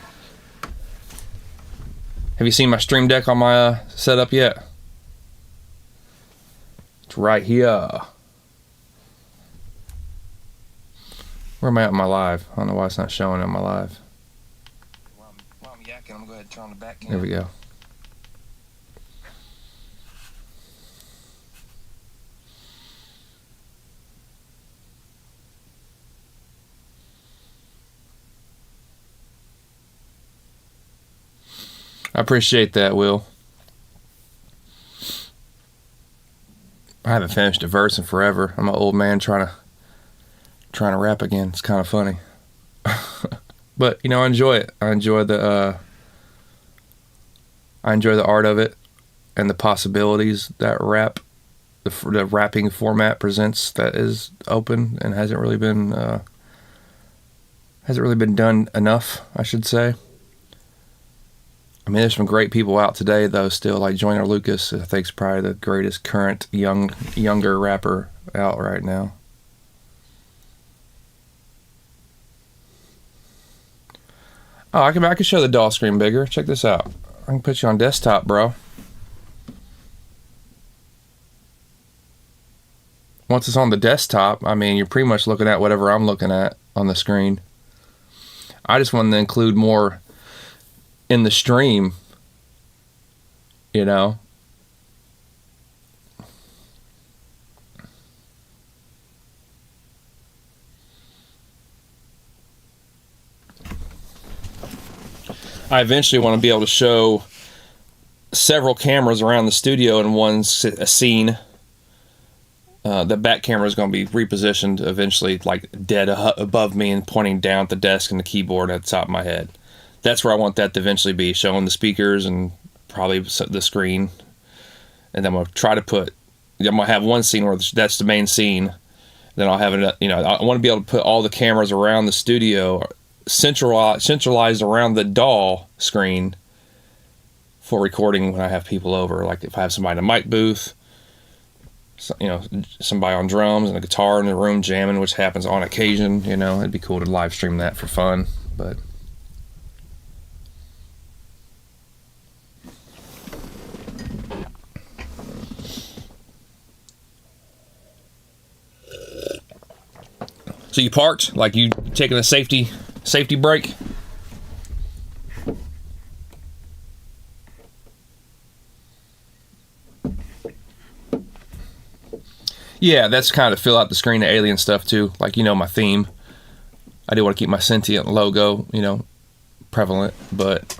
Have you seen my Stream Deck on my setup yet? It's right here. Where am I at in my live? I don't know why it's not showing on my live. While I'm yakking, I'm going to go ahead and turn on the back cam. There we go. I appreciate that, Will. I haven't finished a verse in forever. I'm an old man trying to rap again. It's kind of funny. But, you know, I enjoy it. I enjoy the art of it and the possibilities that rap the rapping format presents that is open and hasn't really been done enough, I should say. I mean, there's some great people out today, though, still, like Joyner Lucas, I think is probably the greatest current younger rapper out right now. Oh, I can show the DAW screen bigger. Check this out. I can put you on desktop, bro. Once it's on the desktop, I mean, you're pretty much looking at whatever I'm looking at on the screen. I just wanted to include more in the stream, you know. I eventually want to be able to show several cameras around the studio in one scene. The back camera is going to be repositioned eventually, like dead above me and pointing down at the desk and the keyboard at the top of my head. That's where I want that to eventually be, showing the speakers and probably the screen. And then I'm going to try to I'm going to have one scene where that's the main scene. Then I'll have it, I want to be able to put all the cameras around the studio centralized around the DAW screen for recording when I have people over. Like if I have somebody in a mic booth, somebody on drums and a guitar in the room jamming, which happens on occasion, it'd be cool to live stream that for fun. But so you parked, like you taking a safety break? Yeah, that's kind of fill out the screen, the alien stuff too. Like, my theme. I do want to keep my sentient logo, prevalent, but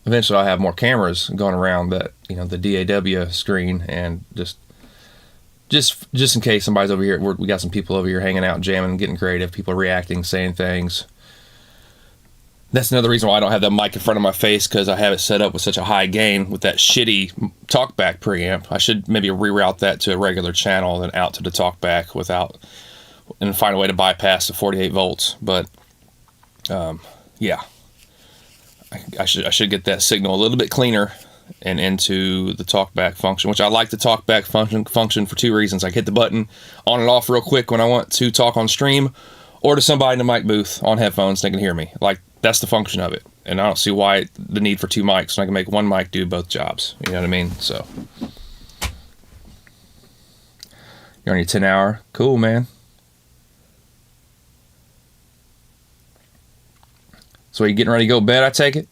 eventually I'll have more cameras going around that, the DAW screen, and just in case somebody's over here. We got some people over here hanging out, jamming, getting creative, people reacting, saying things. That's another reason why I don't have that mic in front of my face, because I have it set up with such a high gain with that shitty TalkBack preamp. I should maybe reroute that to a regular channel and out to the TalkBack and find a way to bypass the 48 volts. But yeah, I should get that signal a little bit cleaner and into the TalkBack function, which I like the TalkBack function for two reasons. I can hit the button on and off real quick when I want to talk on stream, or to somebody in the mic booth on headphones, they can hear me. Like, that's the function of it. And I don't see why the need for two mics, when I can make one mic do both jobs. You know what I mean? So you're on your 10 hour. Cool, man. So are you getting ready to go to bed, I take it?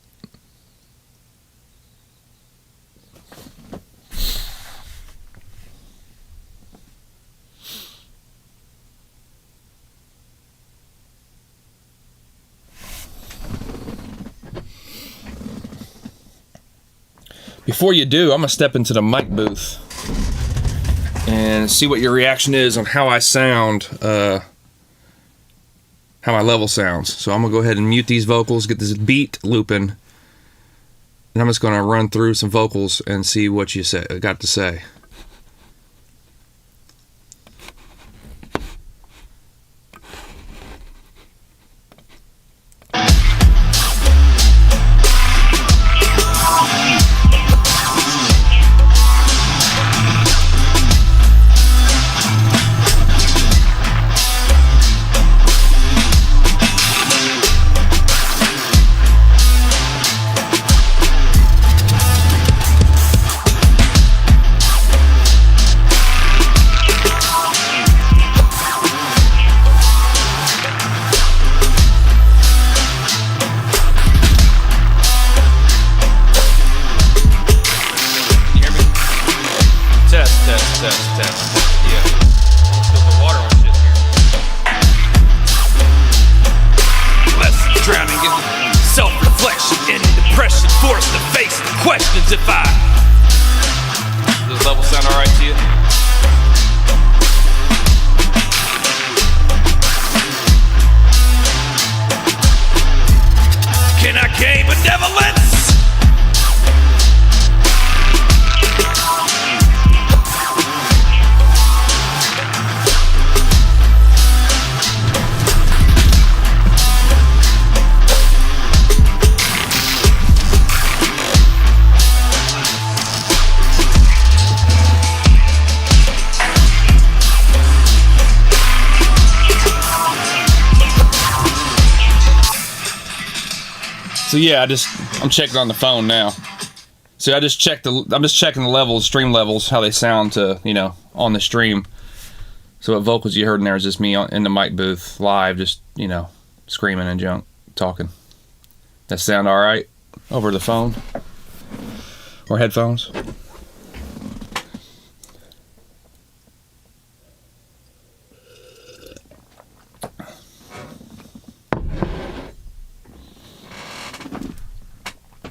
Before you do, I'm going to step into the mic booth and see what your reaction is on how I sound, how my level sounds. So I'm going to go ahead and mute these vocals, get this beat looping, and I'm just going to run through some vocals and see what you got to say. So yeah, I'm checking on the phone now. So I'm just checking the levels, stream levels, how they sound to, on the stream. So what vocals you heard in there is just me in the mic booth live, just, screaming and junk, talking. That sound all right over the phone or headphones?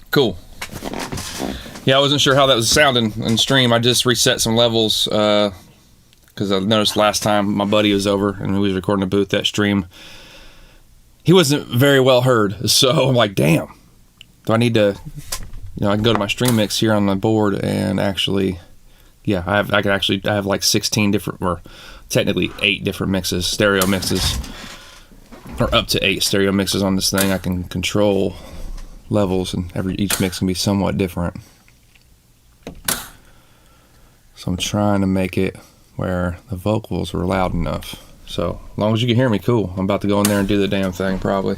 Cool. Yeah, I wasn't sure how that was sounding in stream. I just reset some levels because I noticed last time my buddy was over and we was recording a booth, that stream, he wasn't very well heard. So I'm like, damn, do I need to, I can go to my stream mix here on the board and actually, yeah, I have like 16 different, or technically 8 different mixes, stereo mixes, or up to 8 stereo mixes on this thing. I can control levels, and each mix can be somewhat different. So I'm trying to make it where the vocals are loud enough. So as long as you can hear me, cool. I'm about to go in there and do the damn thing, probably.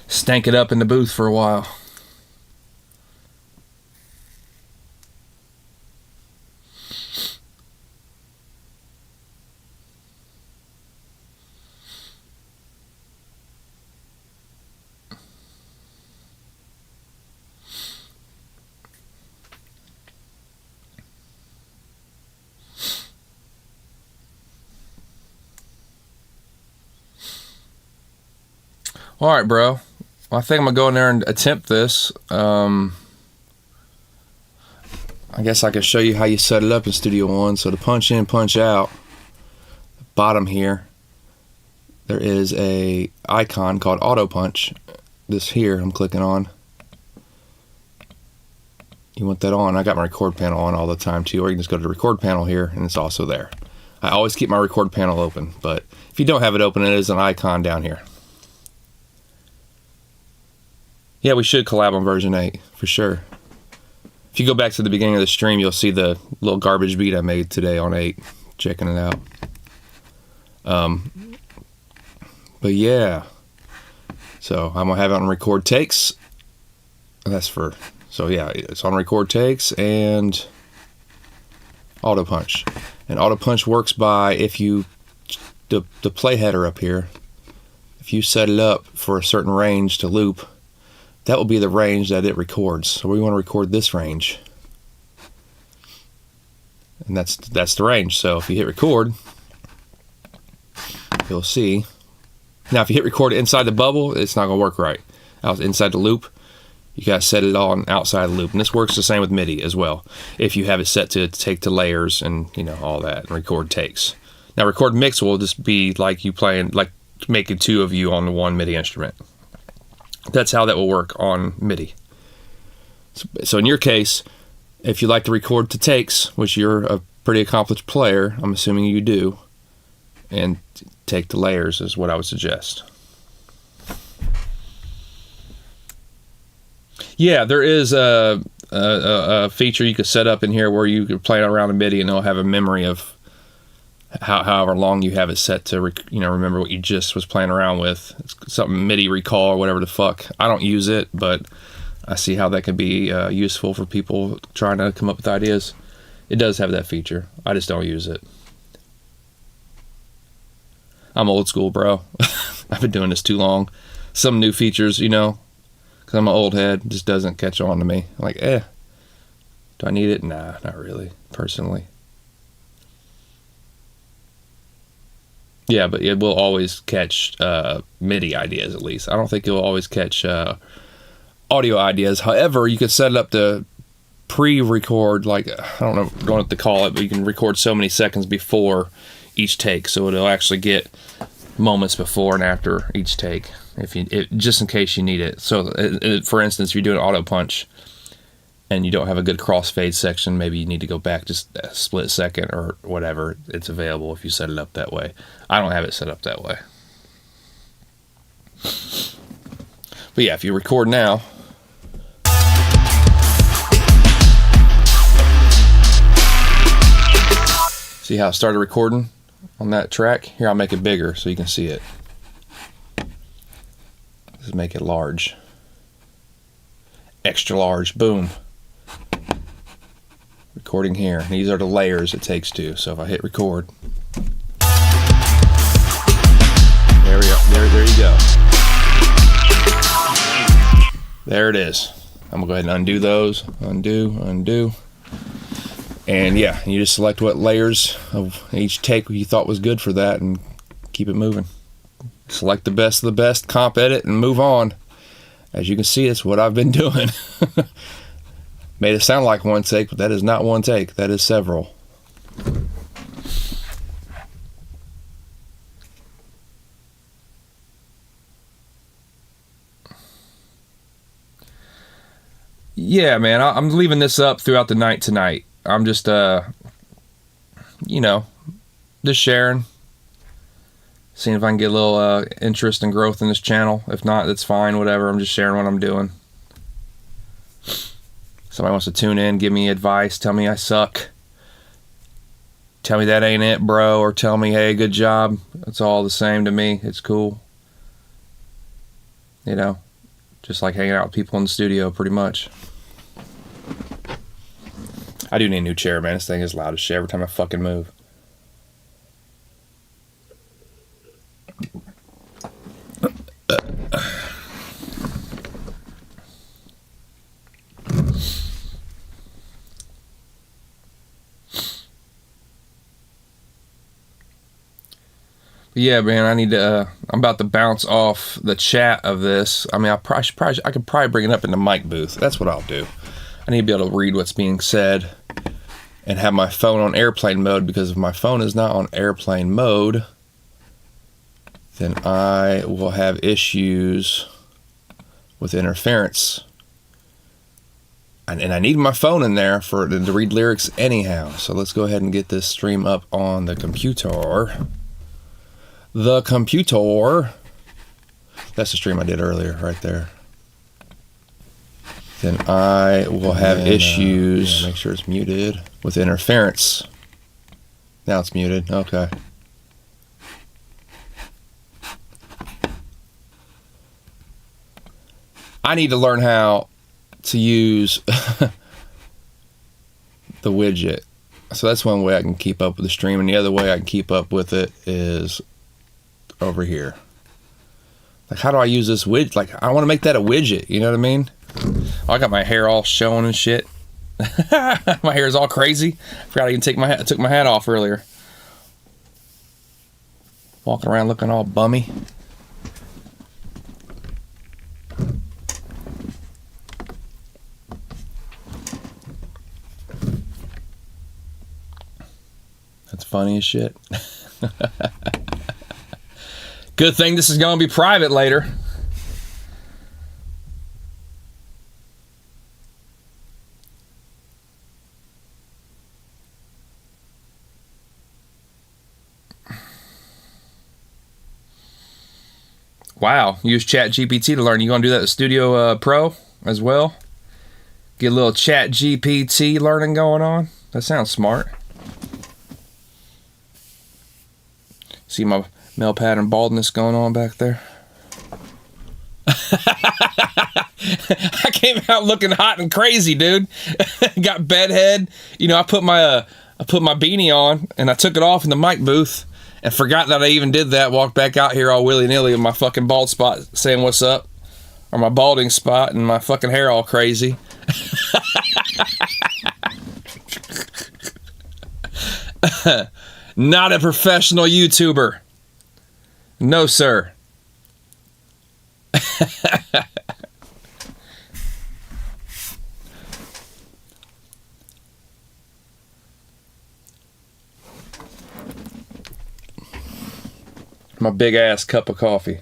Stank it up in the booth for a while. All right, bro. Well, I think I'm gonna go in there and attempt this. I guess I can show you how you set it up in Studio One. So to punch in, punch out, the bottom here, there is a icon called Auto Punch. This here I'm clicking on. You want that on. I got my record panel on all the time too, or you can just go to the record panel here and it's also there. I always keep my record panel open, but if you don't have it open, it is an icon down here. Yeah, we should collab on version 8, for sure. If you go back to the beginning of the stream, you'll see the little garbage beat I made today on 8. Checking it out. But yeah. So I'm going to have it on record takes. So yeah, it's on record takes and auto punch. And auto punch works by the play header up here, if you set it up for a certain range to loop, that will be the range that it records. So we want to record this range. And that's the range. So if you hit record, you'll see. Now if you hit record inside the bubble, it's not going to work right. Inside the loop, you got to set it on outside the loop. And this works the same with MIDI as well. If you have it set to take to layers and all that, and record takes. Now record mix will just be like you playing, like making 2 of you on the one MIDI instrument. That's how that will work on MIDI. So in your case, if you like to record to takes, which you're a pretty accomplished player, I'm assuming you do, and take the layers is what I would suggest. Yeah, there is a feature you could set up in here where you could play around a MIDI and it'll have a memory of however long you have it set to remember what you just was playing around with. It's something MIDI recall or whatever the fuck. I don't use it, but I see how that can be useful for people trying to come up with ideas. It does have that feature. I just don't use it. I'm old school, bro. I've been doing this too long. Some new features, because I'm an old head, just doesn't catch on to me. I'm like, do I need it? Nah, not really, personally. Yeah, but it will always catch MIDI ideas, at least. I don't think it will always catch audio ideas. However, you could set it up to pre-record, like, I don't know what to call it, but you can record so many seconds before each take, so it'll actually get moments before and after each take, just in case you need it. So, for instance, if you're doing auto punch and you don't have a good crossfade section, maybe you need to go back just a split second or whatever. It's available if you set it up that way. I don't have it set up that way. But yeah, if you record now, see how I started recording on that track? Here, I'll make it bigger so you can see it. Just make it large. extra large, boom. Recording here. These are the layers it takes to. So if I hit record, there we go. There you go. There it is. I'm gonna go ahead and undo those. Undo. And yeah, you just select what layers of each take you thought was good for that and keep it moving. Select the best of the best, comp edit, and move on. As you can see, it's what I've been doing. Made it sound like one take, but that is not one take. That is several. Yeah, man, I'm leaving this up throughout the night tonight. I'm just, just sharing. Seeing if I can get a little interest and growth in this channel. If not, that's fine, whatever. I'm just sharing what I'm doing. Somebody wants to tune in, give me advice, tell me I suck. Tell me that ain't it, bro. Or tell me, hey, good job. It's all the same to me. It's cool. Just like hanging out with people in the studio, pretty much. I do need a new chair, man. This thing is loud as shit every time I fucking move. Yeah, man, I need to. I'm about to bounce off the chat of this. I mean, I could probably bring it up in the mic booth. That's what I'll do. I need to be able to read what's being said and have my phone on airplane mode, because if my phone is not on airplane mode, then I will have issues with interference. And I need my phone in there to read lyrics anyhow. So let's go ahead and get this stream up on the computer. The computer. That's the stream I did earlier, right there. Then I will have issues. Make sure it's muted with interference. Now it's muted. Okay. I need to learn how to use the widget. So that's one way I can keep up with the stream, and the other way I can keep up with it is over here. Like, how do I use this widget? Like, I want to make that a widget, you know what I mean? Oh, I got my hair all showing and shit. My hair is all crazy. I forgot I even took my hat off earlier. Walking around looking all bummy. That's funny as shit. Good thing this is going to be private later. Wow, use ChatGPT to learn. You going to do that with Studio Pro as well? Get a little ChatGPT learning going on? That sounds smart. See my male pattern baldness going on back there? I came out looking hot and crazy, dude. Got bedhead. I put my beanie on and I took it off in the mic booth and forgot that I even did that. Walked back out here all willy-nilly with my fucking bald spot saying what's up, or my balding spot, and my fucking hair all crazy. Not a professional YouTuber. No, sir. My big ass cup of coffee.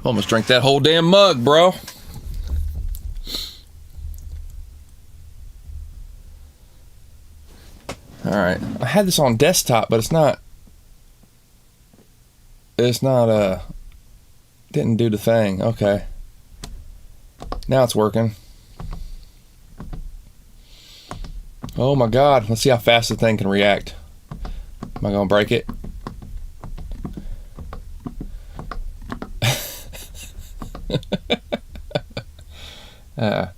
Almost drank that whole damn mug, bro. Alright, I had this on desktop, but it's not, didn't do the thing. Okay. Now it's working. Oh my God, let's see how fast the thing can react. Am I gonna break it? Oh,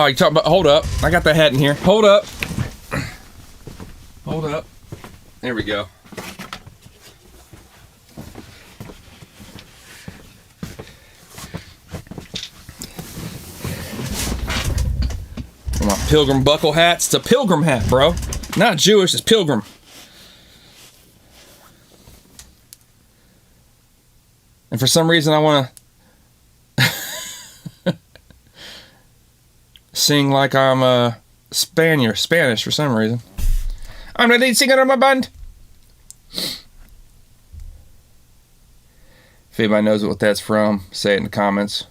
you talking about? Hold up! I got that hat in here. Hold up! Hold up! There we go. My pilgrim buckle hats. It's a pilgrim hat, bro. Not Jewish. It's pilgrim. And for some reason, I want to sing like I'm a Spanish for some reason. I'm the lead singer of my band. If anybody knows what that's from, say it in the comments.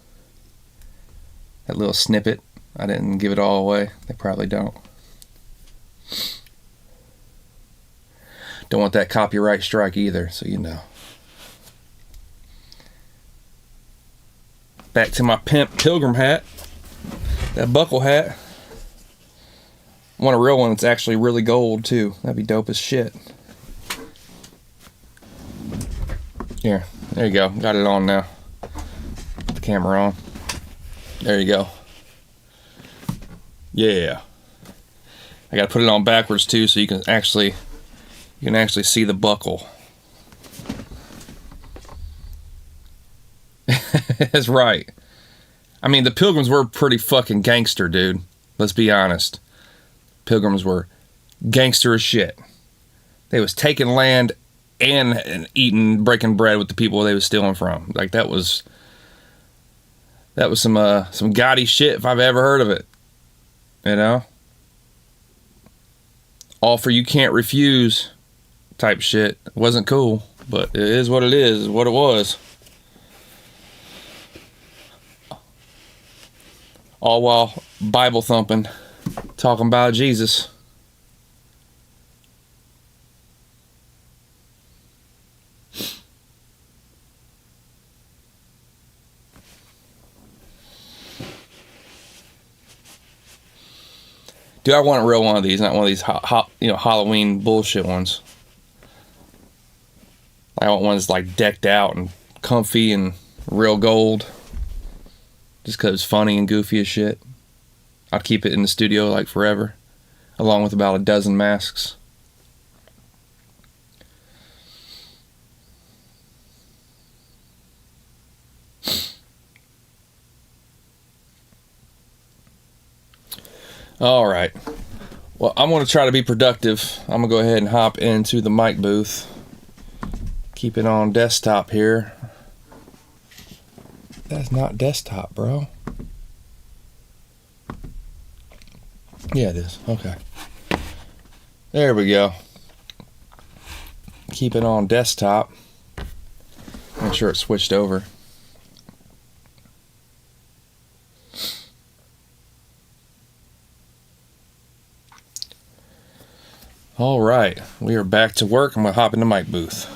That little snippet. I didn't give it all away. They probably don't. Don't want that copyright strike either, so you know. Back to my pimp pilgrim hat. That buckle hat. I want a real one that's actually really gold too. That'd be dope as shit. Here, there you go. Got it on now. Put the camera on. There you go. Yeah. I gotta put it on backwards too, so you can actually see the buckle. That's right. I mean, the Pilgrims were pretty fucking gangster, dude. Let's be honest. Pilgrims were gangster as shit. They was taking land and eating, breaking bread with the people they was stealing from. Like that was some gaudy shit if I've ever heard of it. You know? All for you can't refuse type shit. It wasn't cool, but it is what it is what it was. All while Bible thumping, talking about Jesus. Dude, I want a real one of these, not one of these Halloween bullshit ones. I want one that's like decked out and comfy and real gold. Just because it's funny and goofy as shit. I'd keep it in the studio like forever. Along with about a dozen masks. Alright. Well, I'm going to try to be productive. I'm going to go ahead and hop into the mic booth. Keep it on desktop here. That's not desktop, bro. Yeah, it is. Okay. There we go. Keep it on desktop. Make sure it's switched over. All right. We are back to work. I'm going to hop in the mic booth.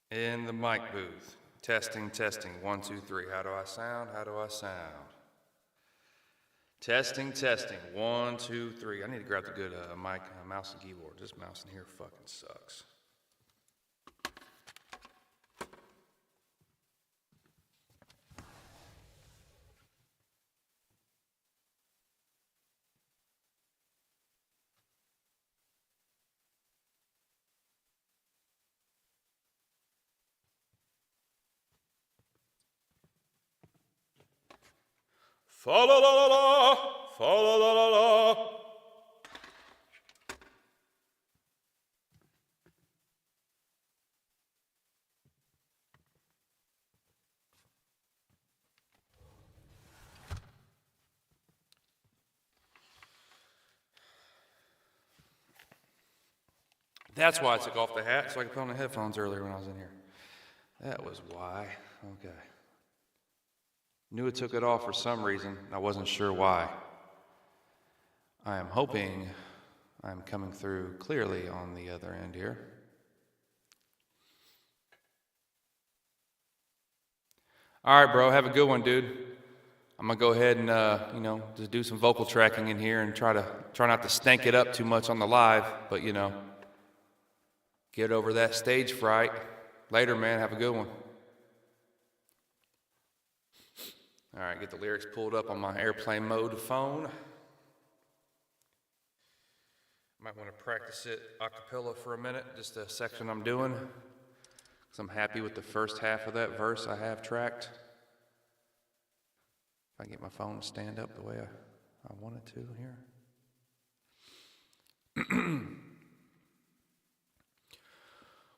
In the mic booth. Testing, testing. 1, 2, 3. How do I sound? How do I sound? Testing, testing. 1, 2, 3. I need to grab the good mic, mouse and keyboard. This mouse in here fucking sucks. Fa la la la la, fa la la la la. That's why I took off the hat, so I could put on the headphones earlier when I was in here. That was why. Okay. Knew I took it off for some reason. I wasn't sure why. I am hoping I'm coming through clearly on the other end here. All right, bro. Have a good one, dude. I'm gonna go ahead and just do some vocal tracking in here and try not to stank it up too much on the live, but get over that stage fright. Later, man. Have a good one. All right, get the lyrics pulled up on my airplane mode phone. Might want to practice it a cappella for a minute, just a section I'm doing, because I'm happy with the first half of that verse I have tracked. If I can get my phone to stand up the way I want it to here.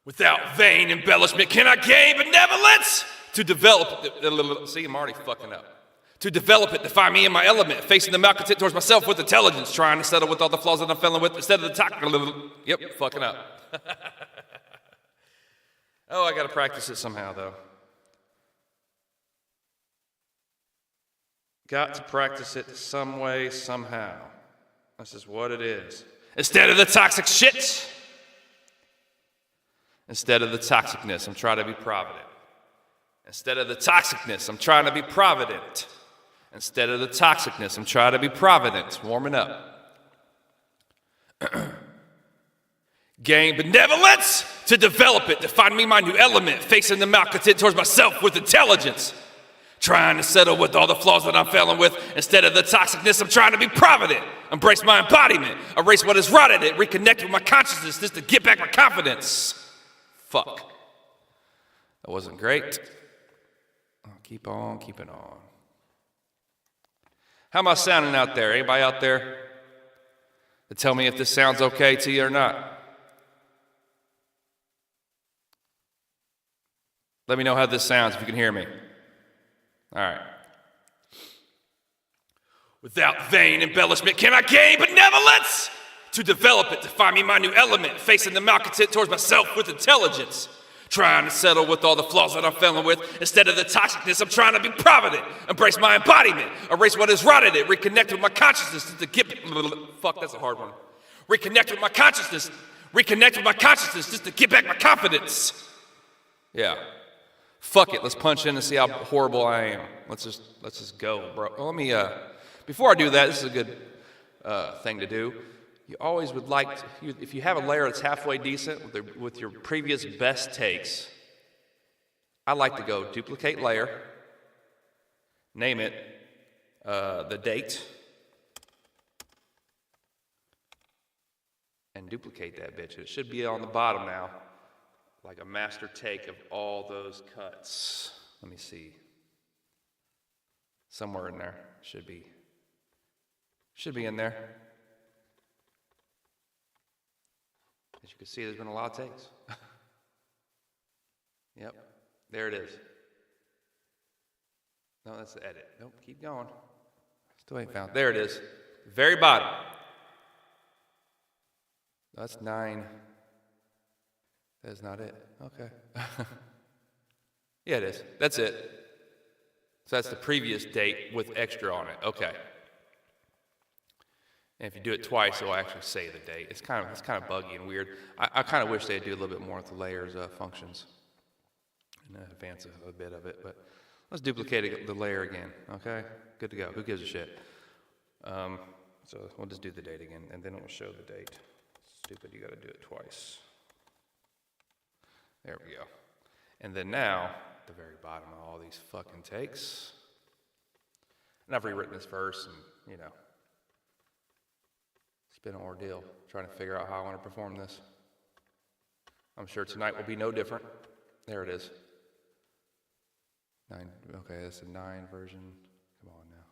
Without vain embellishment, can I gain benevolence? To develop, see, I'm already fucking up. To develop it, to find me in my element, facing the malcontent towards myself with intelligence, trying to settle with all the flaws that I'm failing with instead of the fucking up. Oh, I gotta practice it somehow, though. Got to practice it some way, somehow. This is what it is. Instead of the toxic shit, instead of the toxicness, I'm trying to be provident. Instead of the toxicness, I'm trying to be provident. Instead of the toxicness, I'm trying to be provident. Warming up. Gain benevolence to develop it, to find me my new element, facing the malcontent towards myself with intelligence. Trying to settle with all the flaws that I'm failing with. Instead of the toxicness, I'm trying to be provident. Embrace my embodiment. Erase what is rotted it. Reconnect with my consciousness just to get back my confidence. Fuck. That wasn't great. I'll keep on keeping on. How am I sounding out there? Anybody out there? To tell me if this sounds okay to you or not. Let me know how this sounds if you can hear me. All right. Without vain embellishment, can I gain benevolence? To develop it, to find me my new element, facing the malcontent towards myself with intelligence. Trying to settle with all the flaws that I'm failing with. Instead of the toxicness, I'm trying to be provident. Embrace my embodiment. Erase what has rotted it. Reconnect with my consciousness to get... Fuck, that's a hard one. Reconnect with my consciousness. Reconnect with my consciousness just to get back my confidence. Yeah. Fuck it, let's punch in and see how horrible I am. Let's just go, bro. Well, let me, before I do that, this is a good thing to do. You always would like to, if you have a layer that's halfway decent with your previous best takes, I like to go duplicate layer, name it, the date, and duplicate that bitch. It should be on the bottom now. Like a master take of all those cuts. Let me see. Somewhere in there. Should be in there. As you can see, there's been a lot of takes. Yep. There it is. No, that's the edit. Nope, keep going. Still ain't found. There it is. Very bottom. That's 9. That's not it. Okay. Yeah, it is. That's it. So that's the previous date with extra on it. Okay. And if you do it twice, it'll actually say the date. It's kind of buggy and weird. I kind of wish they'd do a little bit more with the layers functions and advance a bit of it. But let's duplicate the layer again. Okay. Good to go. Who gives a shit? So we'll just do the date again, and then it will show the date. Stupid. You got to do it twice. There we go. And then now, at the very bottom of all these fucking takes, and I've rewritten this verse, and, it's been an ordeal trying to figure out how I want to perform this. I'm sure tonight will be no different. There it is. 9, okay, that's a 9 version. Come on now.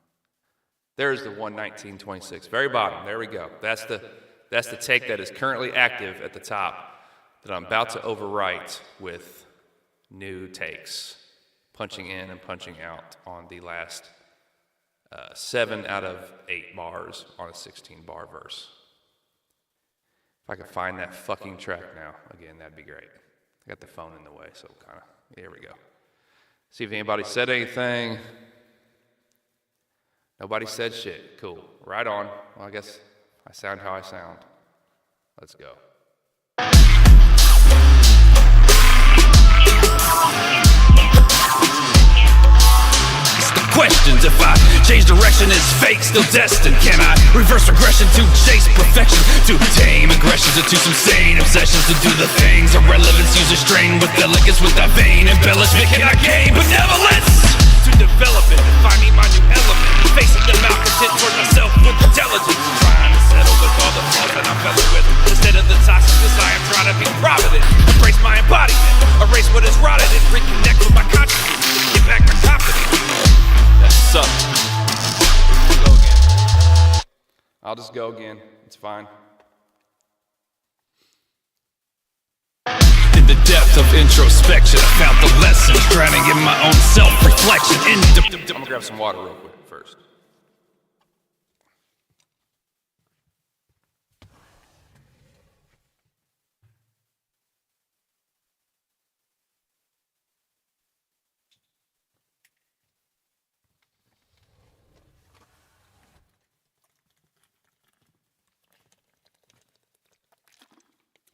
There's the 1:19:26, very bottom. There we go. That's the take that is currently active at the top, that I'm about to overwrite with new takes, punching in and punching out on the last 7 out of 8 bars on a 16-bar verse. If I could find that fucking track now, again, that'd be great. I got the phone in the way, so kind of, there we go. See if anybody said anything. Nobody said shit. Cool. Right on. Well, I guess I sound how I sound. Let's go. Questions. If I change direction, is fate still destined? Can I reverse regression to chase perfection? To tame aggressions into some sane obsessions? To do the things irrelevance, use a strain with elegance, without vain embellishment. Can I gain benevolence? To develop it, to find me my new element, facing the malcontent toward myself with intelligence, trying to settle with all the flaws that I'm fellow with, instead of the toxicness I am trying to be provident. Embrace my embodiment, erase what is rotted, and reconnect with my consciousness, get back my confidence. That sucks. Go again. I'll just go again. It's fine. In the depth of introspection, I found the lessons, drowning in my own self-reflection. I'm gonna grab some water real quick first.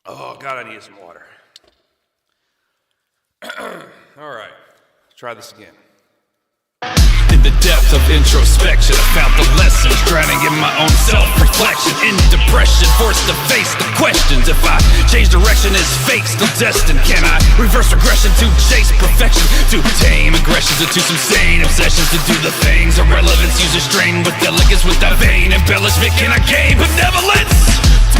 Oh, God, I need some water. All right, let's try this again. In the depth of introspection, I found the lessons, drowning in my own self-reflection. In depression, forced to face the questions. If I change direction, is fate still destined? Can I reverse regression to chase perfection? To tame aggressions into some sane obsessions? To do the things irrelevance, use a strain with elegance, without vain embellishment. Can I gain benevolence?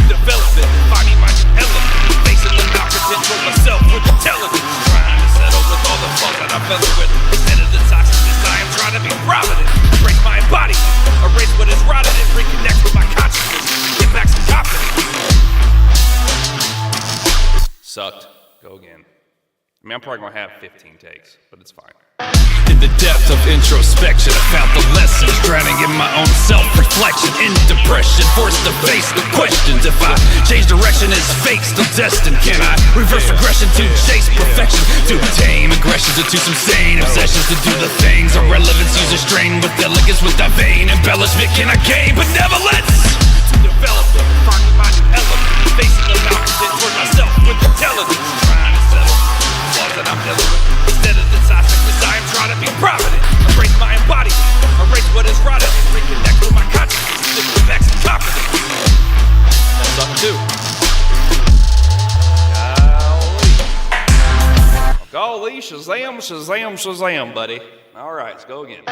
To develop it, finding my new element, facing the malcontent toward myself with intelligence, trying to settle with all the flaws that I'm fellow with, instead of the toxicness I am trying to be provident. Embrace my embodiment, erase what is rotted, and reconnect with my consciousness, get back some confidence. Sucked. Go again. I mean, I'm probably gonna have 15 takes, but it's fine. In the depth of introspection, I found the lessons, drowning in my own self-reflection. In depression, forced to face the questions. If I change direction, is fate still destined? Can I reverse regression to chase perfection? To tame aggressions into some sane obsessions? To do the things irrelevance, use a strain with elegance, without vain embellishment. Can I gain benevolence? To develop it, finding my new element, facing the malcontent toward myself with intelligence, trying to settle the flaws that I'm dealing with, instead of the toxicness I am trying to be provident. Embrace my embodiment, erase what is rotted, and reconnect with my consciousness, to get back some confidence. That's up too. Golly, Shazam, Shazam, Shazam, buddy. All right, let's go again.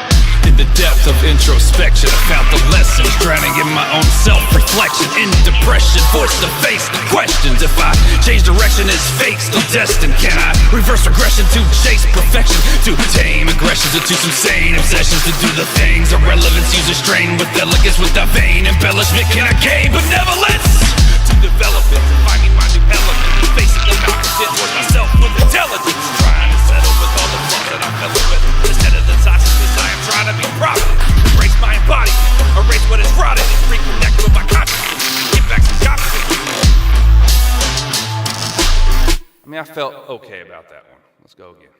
In the depth of introspection, I found the lessons, drowning in my own self-reflection. In depression, forced to face the questions. If I change direction, is fate still destined? Can I reverse regression to chase perfection? To tame aggressions into some sane obsessions? To do the things irrelevance, use a strain with elegance, without vain embellishment. Can I gain benevolence? To develop it, to finding my new element, facing the malcontent toward myself with intelligence, trying to settle with all the flaws that I'm fellow with, instead of the toxicness I am trying to be provident. Embrace my embodiment, erase what is rotted, and reconnect with my consciousness, get back some confidence. I mean, I felt okay about that one. Let's go again.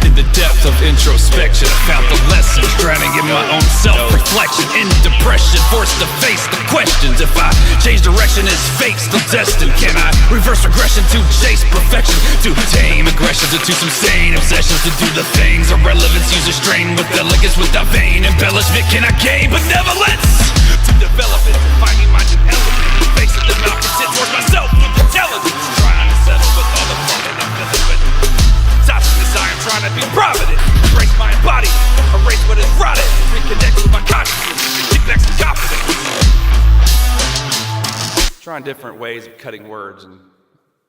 In the depth of introspection, I found the lessons, drowning in my own self-reflection. In depression, forced to face the questions. If I change direction, is fate still destined? Can I reverse regression to chase perfection? To tame aggressions into some sane obsessions? To do the things irrelevance, use a strain with elegance, without vain embellishment. Can I gain benevolence? To develop it, finding my new element, facing the malcontent toward myself with intelligence, trying to settle with all the flaws that I'm dealing with. Toxicness I am trying to be provident. Embrace my embodiment, erase what is rotted, reconnect with my consciousness, get back some confidence. Trying different ways of cutting words and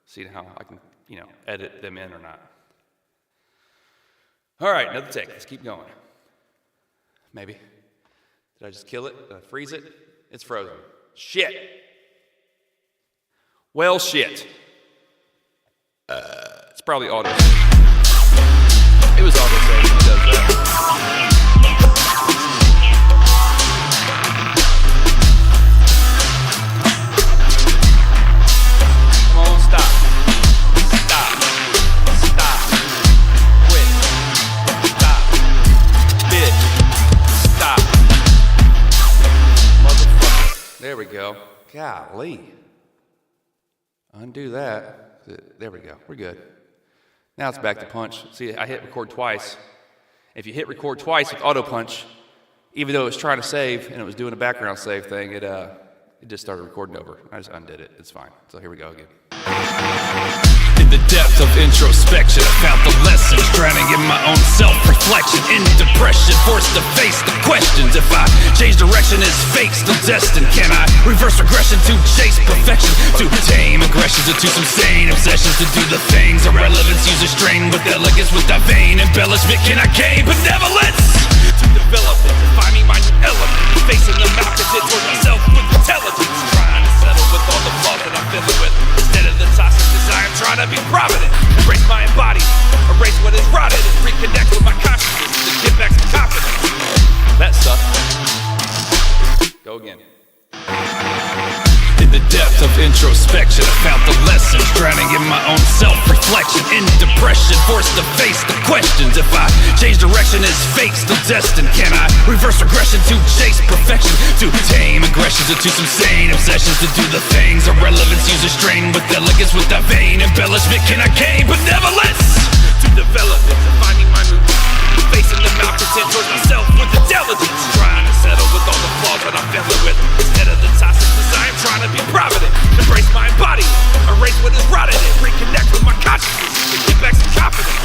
seeing how I can, edit them in or not. All right, another take. Let's keep going. Maybe. Did I just kill it? Did I freeze it? It's frozen. Shit. Well, shit. It's probably auto. It was auto save. It does that. Golly. Undo that. There we go. We're good. Now it's back to punch. See, I hit record twice. If you hit record twice with auto punch, even though it was trying to save and it was doing a background save thing, it just started recording over. I just undid it. It's fine. So here we go again. In the depth of introspection, I found the lessons, drowning in my own self-reflection. In depression, forced to face the questions. If I change direction, is fate still destined? Can I reverse regression to chase perfection? To tame aggressions into some sane obsessions. To do the things irrelevance, use a strain with elegance, with that vain embellishment. Can I gain benevolence? To develop it, finding my new element, facing the opposite towards myself with intelligence. Trying to settle with all the flaws that I'm filling with, instead of the toxic desire. I'm trying to be provident, embrace my embodiment, erase what is rotted, and reconnect with my consciousness to get back some confidence. That sucked. Go again. In the depth of introspection, I found the lessons, drowning in my own self-reflection. In depression, forced to face the questions. If I change direction, is fate still destined? Can I reverse regression to chase perfection? To tame aggressions into some sane obsessions. To do the things irrelevance, use a strain with elegance, with that vain embellishment. Can I gain benevolence? To develop it, to finding my new facing the malcontent towards myself with intelligence. Trying to settle with all the flaws that I'm filling with, instead of the toxic desire. I'm trying to be provident, embrace my embodiment, erase what is rotted, and reconnect with my consciousness to get back some confidence.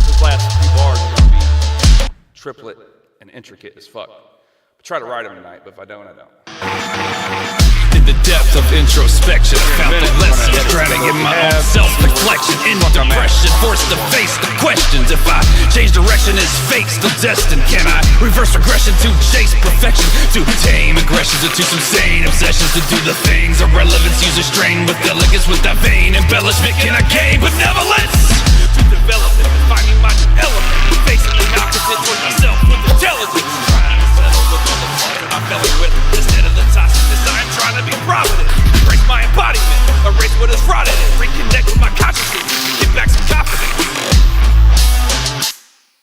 Those last few bars are gonna be triplet and intricate as fuck. I'll try to write them tonight, but if I don't, I don't. In the depth of introspection, I found the lessons, drowning in my own self-reflection. In depression, forced to face the questions. If I change direction, is fate still destined? Can I reverse regression to chase perfection? To tame aggressions into some sane obsessions. To do the things irrelevance, use a strain with elegance, with that vain embellishment. Can I gain benevolence? To develop it, finding my new element, facing the opposite towards myself with intelligence. Trying to settle with all the flaws that I'm filling with, instead of the toxic desire. I'm trying to be provident, embrace my embodiment, erase what is rotted, and reconnect with my consciousness to get back some confidence.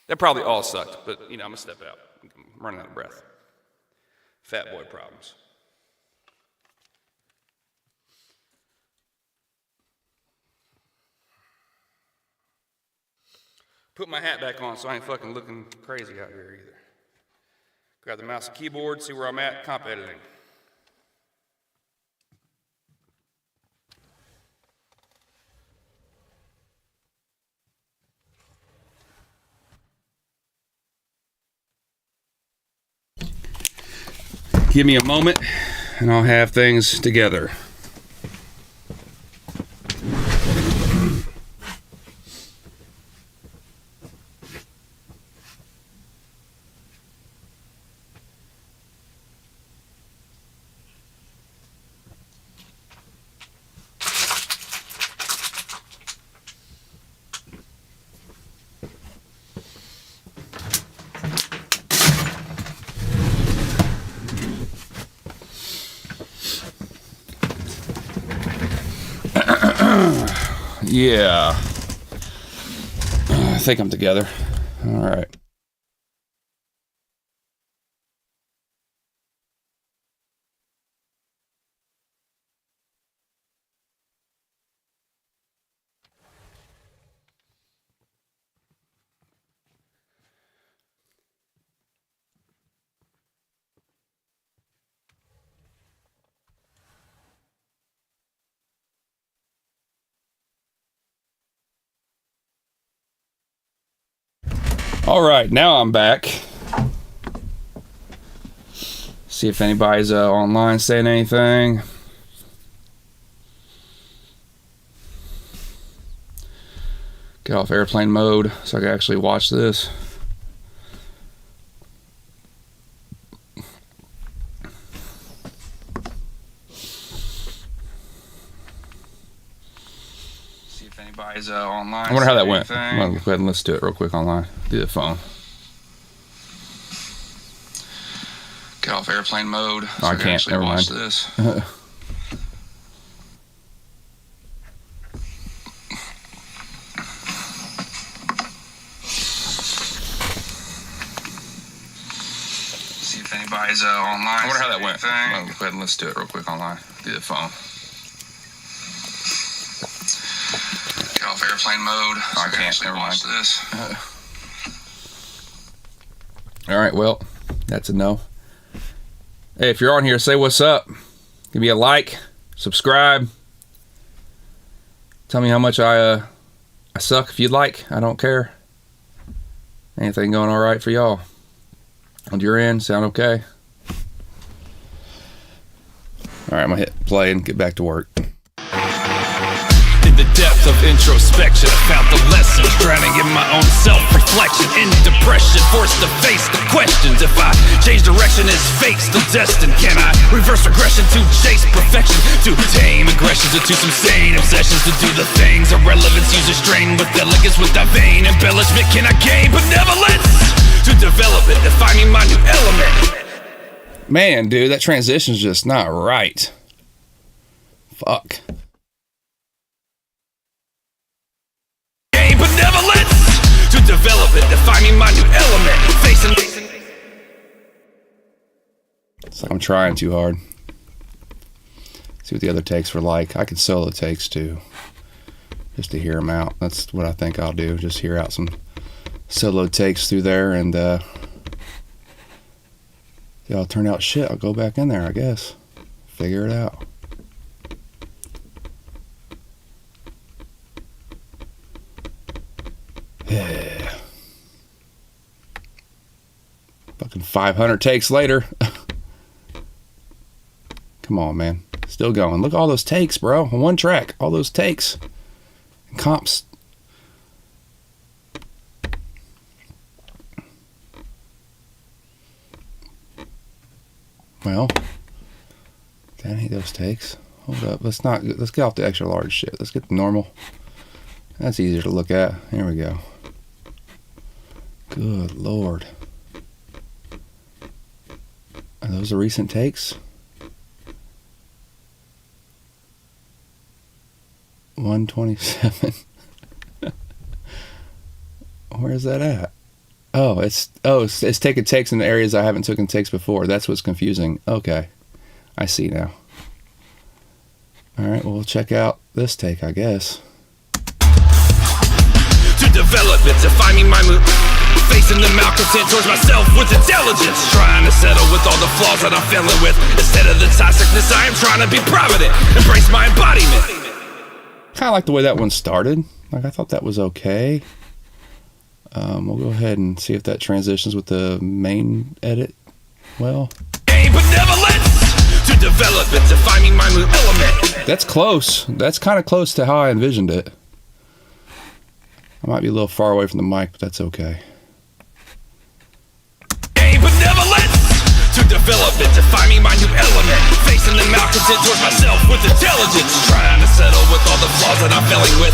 That probably all sucked, but I'm gonna step out. I'm running out of breath. Fat boy problems. Put my hat back on so I ain't fucking looking crazy out here either. Grab the mouse and keyboard, see where I'm at, comp editing. Give me a moment and I'll have things together. Yeah. I think I'm together. All right. All right, now I'm back. See if anybody's online saying anything. Get off airplane mode so I can actually watch this. See if anybody's online. I wonder how that went. I'm gonna go ahead and listen to it real quick online through the phone. Get off airplane mode. So I can't. Never mind. This. Guys, online. I wonder how that went. Thing. Well, go ahead and let's do it real quick online. Do the phone. Get off airplane mode. I can't. Actually Never watch mind. this. All right, well, that's a no. Hey, if you're on here, say what's up. Give me a like, subscribe. Tell me how much I suck if you'd like. I don't care. Anything going all right for y'all? On your end, sound okay? All right, I'm gonna hit play and get back to work. In the depth of introspection, I found the lessons, drowning in my own self-reflection. In depression, forced to face the questions. If I change direction, is fate still destined? Can I reverse regression to chase perfection? To tame aggressions into some sane obsessions? To do the things irrelevance, use a strain with elegance, without vain embellishment. Can I gain benevolence? To develop it, defining my new element. Man, dude, that transition's just not right. Fuck. Benevolence to develop it, defining my new element. Facing. It's like I'm trying too hard. See what the other takes were like. I could solo takes too, just to hear them out. That's what I think I'll do. Just hear out some solo takes through there, and they all turn out shit. I'll go back in there, I guess. Figure it out. Yeah. Fucking 500 takes later. Come on, man. Still going. Look at all those takes, bro. On one track. All those takes. And comps. Well, that ain't those takes. Hold up. Let's get off the extra large shit. Let's get the normal. That's easier to look at. Here we go. Good Lord. Are those the recent takes? 127. Where's that at? Oh, it's taking takes in the areas I haven't taken takes before. That's what's confusing. Okay. I see now. All right, well, we'll check out this take, I guess. To develop it, defining my mood. Facing the malcontent towards myself with intelligence. Trying to settle with all the flaws that I'm failing with. Instead of the toxicness, I am trying to be provident. Embrace my embodiment. Kind of like the way that one started. Like, I thought that was okay. We'll go ahead and see if that transitions with the main edit. Well, Aim benevolence to develop it, defining my mood element. that's close. That's kind of close to how I envisioned it. I might be a little far away from the mic, but that's okay. Aim benevolence to develop it, defining my new element. Facing the malcontent towards myself with intelligence. Trying to settle with all the flaws that I'm failing with.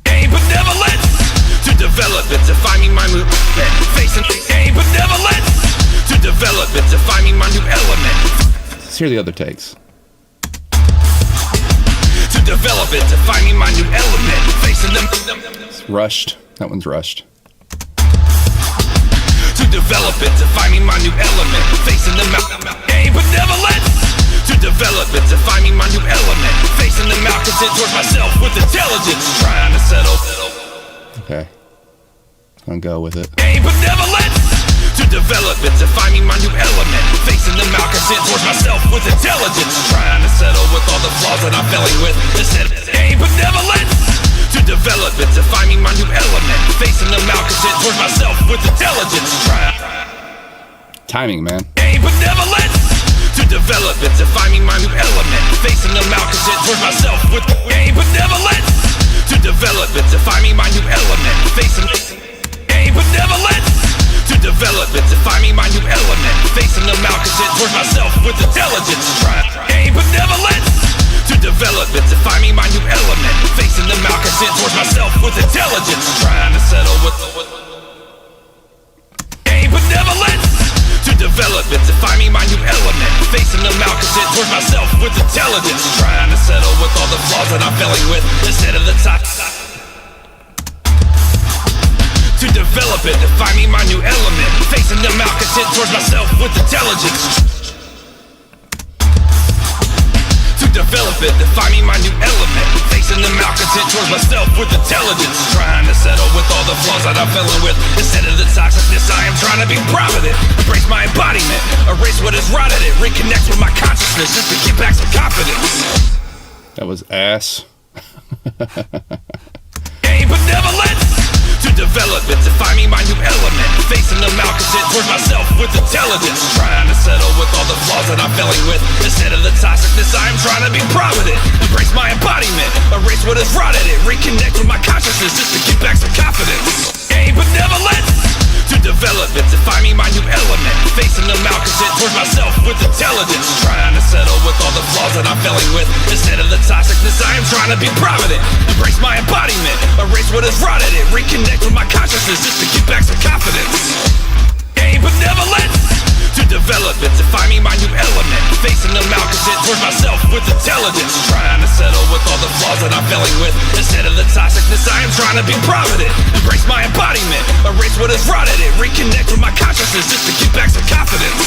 Aim benevolence to develop it, defining my new element. Facing aim benevolence to develop it, defining my new element. Let's hear the other takes. To develop it, defining my new element. Facing them. It's rushed. That one's rushed. To develop it, defining my new element. Facing the aim benevolence. To develop it, defining my new element. Facing the malcontent towards myself with intelligence. Trying to settle. Okay. I'm gonna go with it. Aim benevolence. To develop it, defining my new element. Facing the malcontent towards myself with intelligence. Trying to settle with all the flaws that I'm failing with. Instead, aim benevolence. To develop it, defining my new element. Facing the malcontent towards myself with intelligence. Timing, man. Aim benevolence. To develop it, defining my new element. Facing the malcontent towards myself with aim benevolence. To develop it, defining my new element. Facing aim benevolence. To develop it, defining my new element. Facing the malcontent towards myself with intelligence. Aim benevolence. To develop it, defining my new element. Facing the malcontent towards myself with intelligence. Trying to settle with aim benevolence. To develop it, defining my new element. Facing the malcontent towards myself with intelligence. Trying to settle with all the flaws that I'm failing with. Instead of the top. To develop develop it, to find me my new element. Facing the malcontent towards myself with intelligence. To develop it, to find me my new element. Facing the malcontent towards myself with intelligence. Trying to settle with all the flaws that I'm feeling with. Instead of the toxicness, I am trying to be proud of it. Embrace my embodiment, erase what is rotted it. Reconnect with my consciousness just to get back some confidence. That was ass. Aim benevolence. To develop it, to find me my new element. Facing the malcontent towards myself with intelligence. Trying to settle with all the flaws that I'm feeling with. Instead of the toxicness, I am trying to be proud of it. Embrace my embodiment, erase what is rotted it. Reconnect with my consciousness just to get back some confidence. Aim benevolence. To develop it, to find me my new element. Facing the malcontent towards myself with intelligence. Trying to settle with all the flaws that I'm feeling with. Instead of the toxicness, I am trying to be proud of it. Embrace my embodiment, erase what is rotted it. Reconnect with my consciousness just to get back some confidence. Aim benevolence. To develop it, to find me my new element. Facing the malcontent towards myself with intelligence. Trying to settle with all the flaws that I'm feeling with. Instead of the toxicness, I am trying to be proud of it. Embrace my embodiment, erase what is rotted it. Reconnect with my consciousness just to get back some confidence.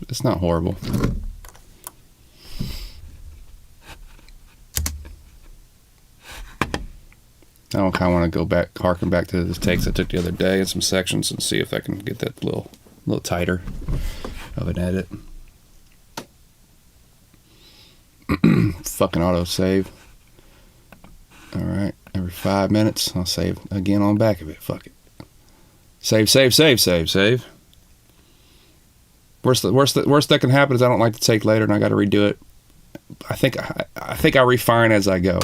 It's not horrible. I don't kind of want to go back, harken back to the takes I took the other day in some sections and see if I can get that little tighter of an edit. Fucking auto save. All right, every 5 minutes I'll save again on the back of it. Fuck it. Save. Worst that can happen is I don't like to take later and I got to redo it. I think I refine as I go.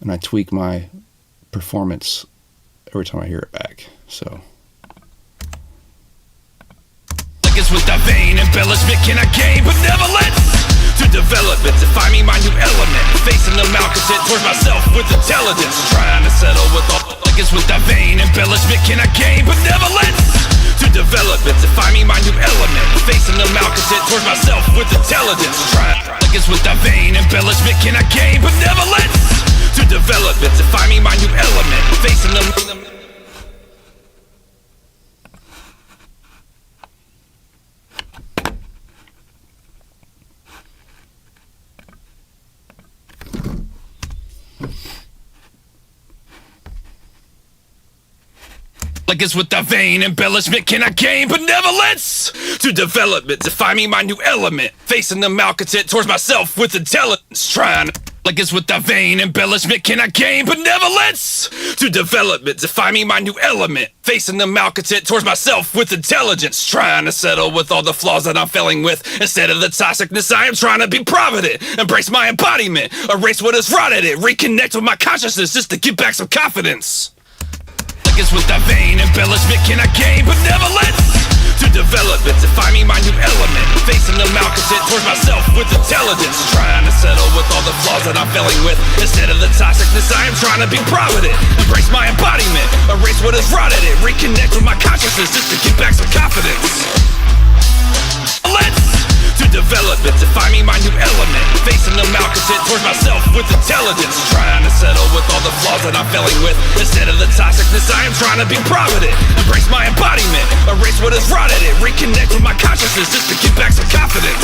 And I tweak my performance every time I hear it back. So. Like with that vain embellishment, can I gain benevolence? To develop it, to find me my new element. Facing the malcontent towards myself with intelligence. Trying to settle with all. Like with that vain embellishment, can I gain benevolence? To develop it, to find me my new element. Facing the malcontent towards myself with intelligence. Like with that vain embellishment, can I gain benevolence? To develop it, to find me my new element. Facing them. Like it's with that vain embellishment, can I gain benevolence? To develop it, to find me my new element. Facing the malcontent towards myself with intelligence. Trying to. Like it's with that vain embellishment, can I gain benevolence? To develop it, to find me my new element. Facing the malcontent towards myself with intelligence. Trying to settle with all the flaws that I'm failing with. Instead of the toxicness, I am trying to be provident. Embrace my embodiment, erase what is rotted it. Reconnect with my consciousness just to get back some confidence. Like it's with that vain embellishment, can I gain benevolence? To develop it, to find me my new element. Facing the malcontent towards myself with intelligence. Trying to settle with all the flaws that I'm failing with. Instead of the toxicness, I am trying to be provident. Embrace my embodiment, erase what is rotted it. Reconnect with my consciousness just to get back some confidence. To develop it, to find me my new element. Facing the malcontent towards myself with intelligence. Trying to settle with all the flaws that I'm failing with. Instead of the toxicness, I am trying to be provident. Embrace my embodiment, erase what is rotted it. Reconnect with my consciousness just to get back some confidence.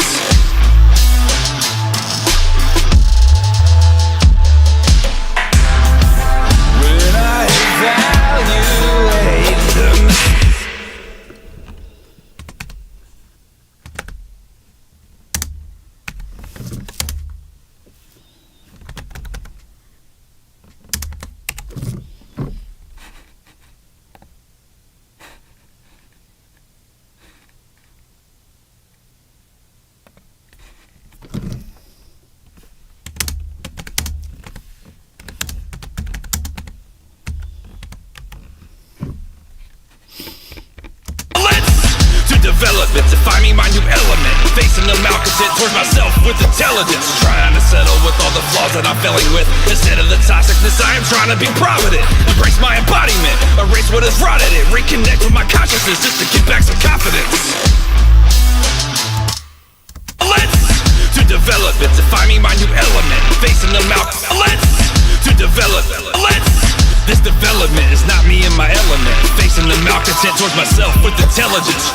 When I evaluate them. Develop it, to find me my new element. Facing the malcontent towards myself with intelligence. Trying to settle with all the flaws that I'm failing with. Instead of the toxicness, I am trying to be provident. Embrace my embodiment, erase what is rotted it. Reconnect with my consciousness just to get back some confidence. To develop it, to find me my new element. Facing the malcontent. to develop. This development is not me in my element. Facing the malcontent towards myself with intelligence.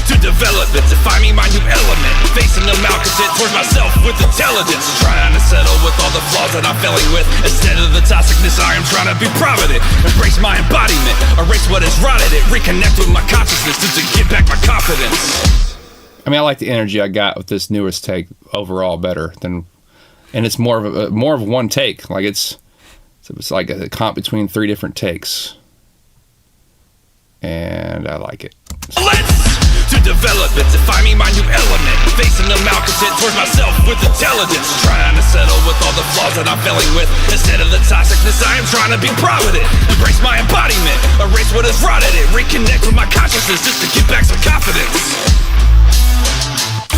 To develop it, to find me my new element. Facing the malcontent towards myself with intelligence. Trying to settle with all the flaws that I'm failing with. Instead of the toxicness, I am trying to be provident. Embrace my embodiment, erase what has rotted it. Reconnect with my consciousness just to get back my confidence. I mean, I like the energy I got with this newest take overall better than, and it's more of one take. Like it's like a comp between 3 different takes, and I like it. To develop it, to find me my new element. Facing the malcontent towards myself with intelligence. Trying to settle with all the flaws that I'm failing with. Instead of the toxicness, I am trying to be provident. Embrace my embodiment, erase what has rotted it. Reconnect with my consciousness just to get back some confidence.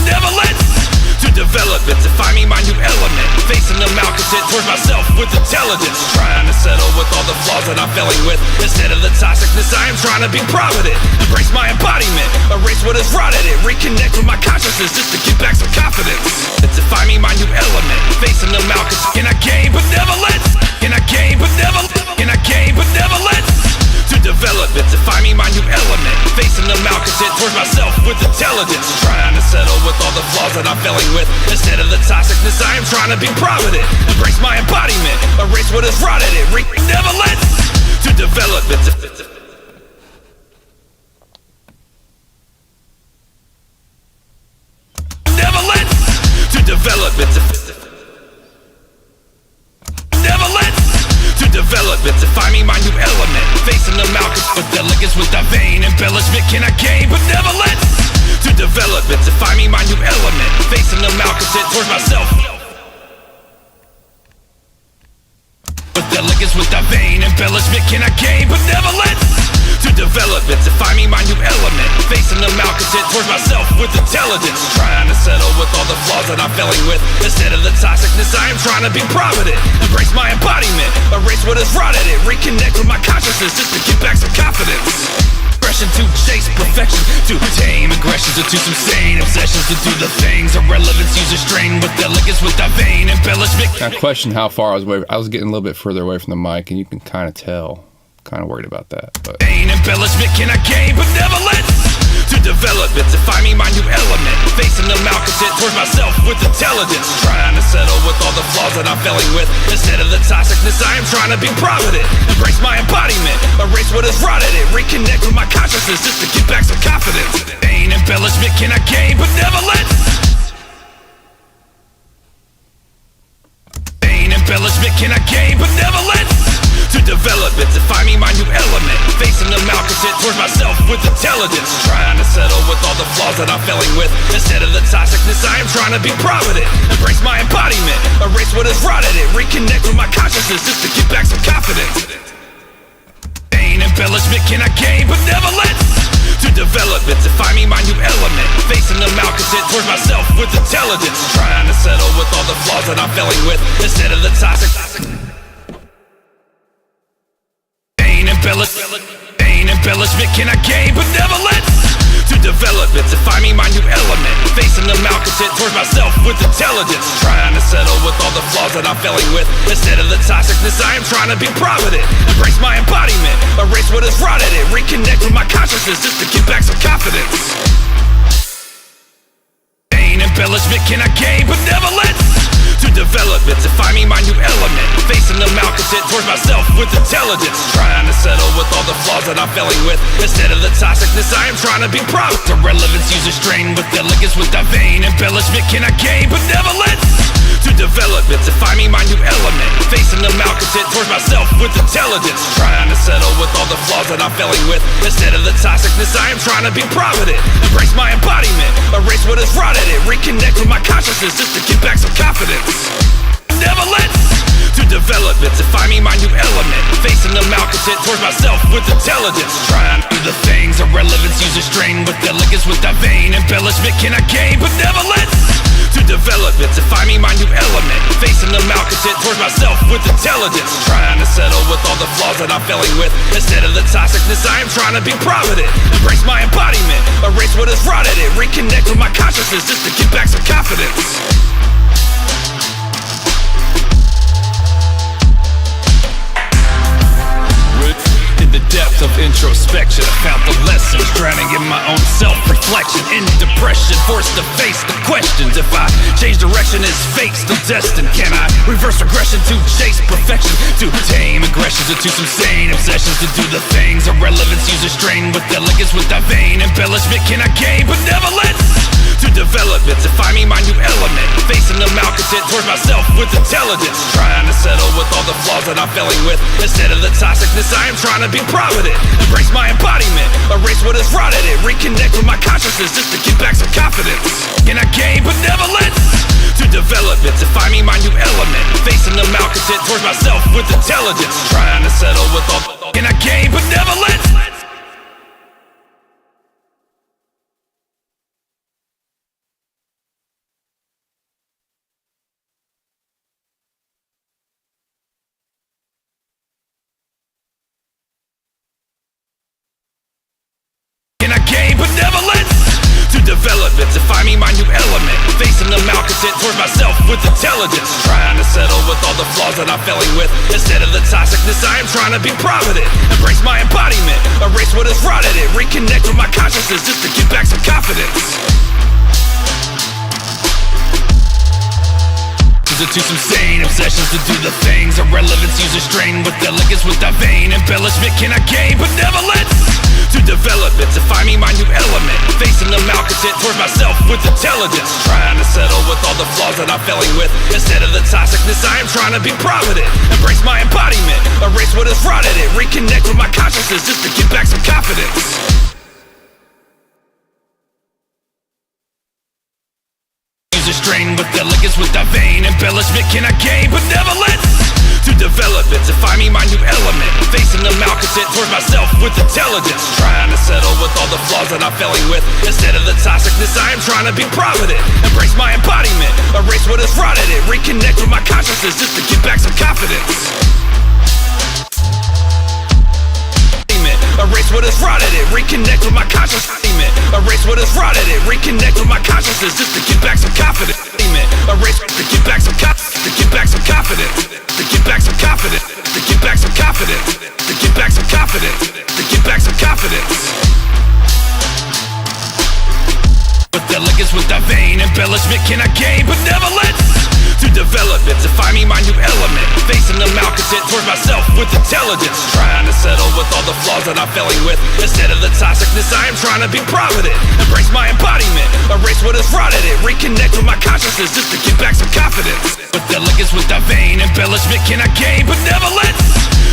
Never let to develop it, to find me my new element. Facing the malcontent towards myself with intelligence. Trying to settle with all the flaws that I'm failing with. Instead of the toxicness, I am trying to be provident. Embrace my embodiment, erase what has rotted it. Reconnect with my consciousness just to get back some confidence. To find me my new element. Facing the malcontent. Can I gain but never let? Can I gain but never? Can I gain but never let? To develop it, to find me my new element. Facing the malcontent towards myself with intelligence. Trying to settle with all the flaws that I'm failing with. Instead of the toxicness, I am trying to be provident. Embrace my embodiment, erase what has rotted it. Never let to develop it. Never let to develop it. Never let to develop it, to find me my new element. Facing the malcontent with elegance, with that vain embellishment. Can I gain but never let to develop it, to find me my new element. Facing the malcontent towards myself with elegance, with that vain embellishment. Can I gain but never let to develop it, to find me my new element. Facing the malcontent towards myself with intelligence. Trying to settle with all the flaws that I'm failing with. Instead of the toxicness, I am trying to be provident. Embrace my embodiment, erase what has rotted it. Reconnect with my consciousness just to get back some confidence. To chase perfection, to tame aggressions, or to some sane obsessions, to do the things irrelevance, use a strain with elegance, with that vain embellishment. I question how far I was away. I was getting a little bit further away from the mic, and you can kind of tell. Kind of worried about that. But vain embellishment, can I gain but never let to develop it, to find me my new element. Facing the malcontent towards myself with intelligence. Trying to settle with all the flaws that I'm failing with. Instead of the toxicness, I am trying to be provident. Embrace my embodiment, erase what has rotted it. Reconnect with my consciousness just to get back some confidence. Vain embellishment, can I gain but never let vain embellishment, can I gain but never let to develop it, to find me my new element. Facing the malcontent towards myself with intelligence. Trying to settle with all the flaws that I'm failing with. Instead of the toxicness, I am trying to be provident. Embrace my embodiment, erase what has rotted it. Reconnect with my consciousness just to get back some confidence. Vain embellishment, can I gain but never let to develop it, to find me my new element. Facing the malcontent towards myself with intelligence. Trying to settle with all the flaws that I'm failing with. Instead of the toxic. Vain embellishment, can I gain but never let to develop it, to find me my new element. Facing the malcontent towards myself with intelligence. Trying to settle with all the flaws that I'm failing with. Instead of the toxicness, I am trying to be provident. Embrace my embodiment, erase what has rotted it. Reconnect with my consciousness just to get back some confidence. Vain embellishment, can I gain but never let to develop it, to find me my new element. Facing the malcontent towards myself with intelligence. Trying to settle with all the flaws that I'm failing with. Instead of the toxicness, I am trying to be proud. Irrelevance, use a strain with elegance, with that vain embellishment. Can I gain but never let to develop it, to find me my new element. Facing the malcontent towards myself with intelligence. Trying to settle with all the flaws that I'm failing with. Instead of the toxicness, I am trying to be provident. Embrace my embodiment, erase what has rotted it. Reconnect with my consciousness just to get back some confidence. Never let to develop it, to find me my new element. Facing the malcontent towards myself with intelligence. Trying to do the things irrelevance, use a strain with elegance, with that vain embellishment. Can I gain but never let to develop it, to find me my new element. Facing the malcontent towards myself with intelligence. Trying to settle with all the flaws that I'm failing with. Instead of the toxicness, I am trying to be provident. Embrace my embodiment, erase what has rotted it. Reconnect with my consciousness just to get back some confidence. the depth of introspection, I found the lessons, drowning in my own self-reflection. In depression, forced to face the questions. If I change direction, is fate still destined? Can I reverse regression to chase perfection? To tame aggressions into some sane obsessions, to do the things irrelevance, use a strain with elegance, without vain embellishment. Can I gain benevolence? To develop it, to find me my new element, facing the malcontent towards myself with intelligence, trying to settle with all the flaws that I'm failing with. Instead of the toxicness, I am trying to be provident, embrace my embodiment, erase what has rotted it, reconnect with my consciousness just to get back some confidence. Can I gain benevolence? To develop it, to find me my new element, facing the malcontent towards myself with intelligence, trying to settle with all. Can I gain benevolence? Develop it, to find me my new element, facing the malcontent towards myself with intelligence, trying to settle with all the flaws that I'm failing with. Instead of the toxicness, I am trying to be provident, embrace my embodiment, erase what has rotted it, reconnect with my consciousness just to get back some confidence. To some sane obsessions, to do the things irrelevance, use a strain with elegance, without vain embellishment. Can I gain benevolence? To develop it, to find me my new element, facing the malcontent towards myself with intelligence, trying to settle with all the flaws that I'm failing with. Instead of the toxicness, I am trying to be provident, embrace my embodiment, erase what has rotted it, reconnect with my consciousness just to get back some confidence. A strain with elegance, without vain embellishment. Can I gain benevolence? To develop it, to find me my new element, facing the malcontent towards myself with intelligence, trying to settle with all the flaws that I'm failing with. Instead of the toxicness, I am trying to be provident, embrace my embodiment, erase what has rotted it, reconnect with my consciousness just to get back some confidence. Erase what has rotted it, reconnect with my consciousness. Erase what has rotted it, reconnect with my consciousness just to get back some confidence. Erase to get back some confidence, to get back some confidence, to get back some confidence, to get back some confidence, to get back some confidence, to get back some confidence. With elegance, without vain embellishment. Can I gain benevolence? To develop it, to find me my new element, facing the malcontent towards myself with intelligence, trying to settle with all the flaws that I'm failing with. Instead of the toxicness, I am trying to be provident, embrace my embodiment, erase what has rotted it, reconnect with my consciousness just to get back some confidence. With elegance, without vain embellishment. Can I gain benevolence?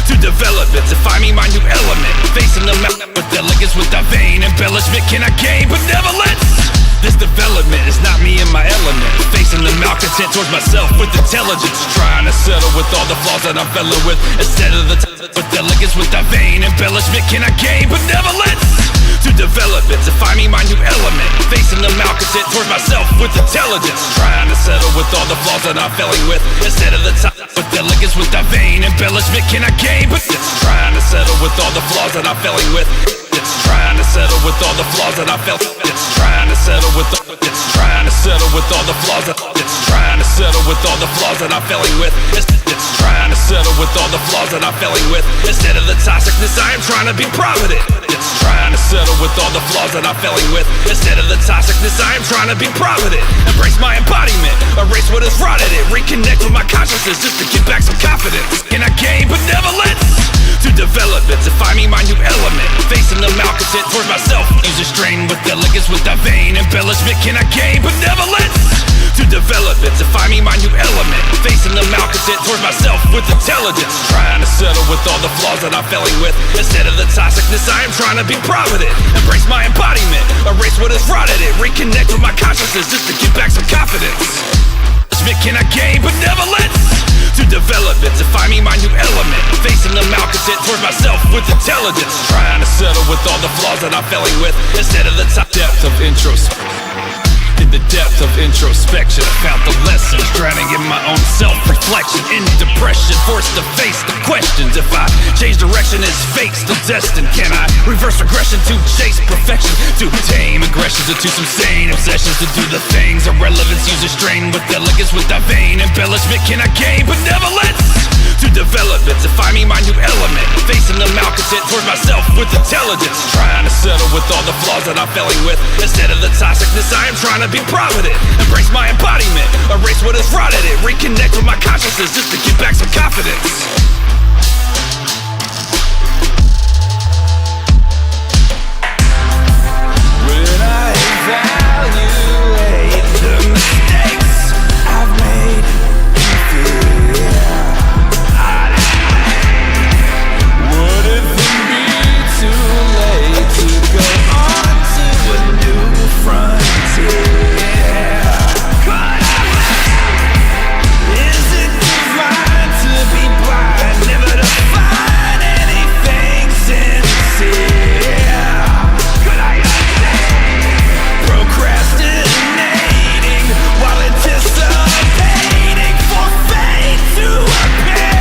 To develop it, to find me my new element, facing the with elegance, without vain embellishment. Can I gain benevolence? This development is not me in my element, facing the malcontent towards myself with intelligence, trying to settle with all the flaws that I'm failing with. Instead of the with elegance, without vain embellishment. Can I gain benevolence? To develop it, to find me my new element, facing the malcontent towards myself with intelligence, trying to settle with all the flaws that I'm failing with. Instead of the with elegance, without vain embellishment. Can I gain trying to settle with all the flaws that I'm failing with. It's trying to settle with all the flaws that I felt. It's trying to settle with the. It's trying to settle with all the flaws that. It's trying to settle with all the flaws that I'm failing with. It's trying to settle with all the flaws that I'm failing with. Instead of the toxicness, I am trying to be provident. It's trying to settle with all the flaws that I'm failing with. Instead of the toxicness, I am trying to be provident, embrace my embodiment, erase what has rotted it, reconnect with my consciousness just to get back some confidence. Can I gain benevolence? To develop it, to find me my new element, facing the malcontent towards myself, use a strain with elegance, without vain embellishment. Can I gain benevolence? To develop it, to find me my new element, facing the malcontent towards myself with intelligence, trying to settle with all the flaws that I'm failing with. Instead of the toxicness, I am trying to be provident, embrace my embodiment, erase what has rotted it, reconnect with my consciousness just to get back some confidence. Can I gain benevolence? To develop it, to find me my new element, facing the malcontent towards myself with intelligence, trying to settle with all the flaws that I'm failing with. Instead of the depth of introspection. In the depth of introspection, I found the lessons, drowning in my own self-reflection. In depression, forced to face the questions. If I change direction, is fate still destined? Can I reverse regression to chase perfection? To tame aggressions into some sane obsessions, to do the things irrelevance, use a strain with elegance, without vain embellishment. Can I gain benevolence? to develop it, to find me my new element, facing the malcontent towards myself with intelligence, trying to settle with all the flaws that I'm failing with. Instead of the toxicness, I am trying to be provident, embrace my embodiment, erase what has rotted it, reconnect with my consciousness just to get back some confidence. When I evaluate the mistakes I've made, would it be too late to go on to a new frontier? Is it divine to be blind, never to find anything sincere? Could I procrastinating while anticipating for fate to appear?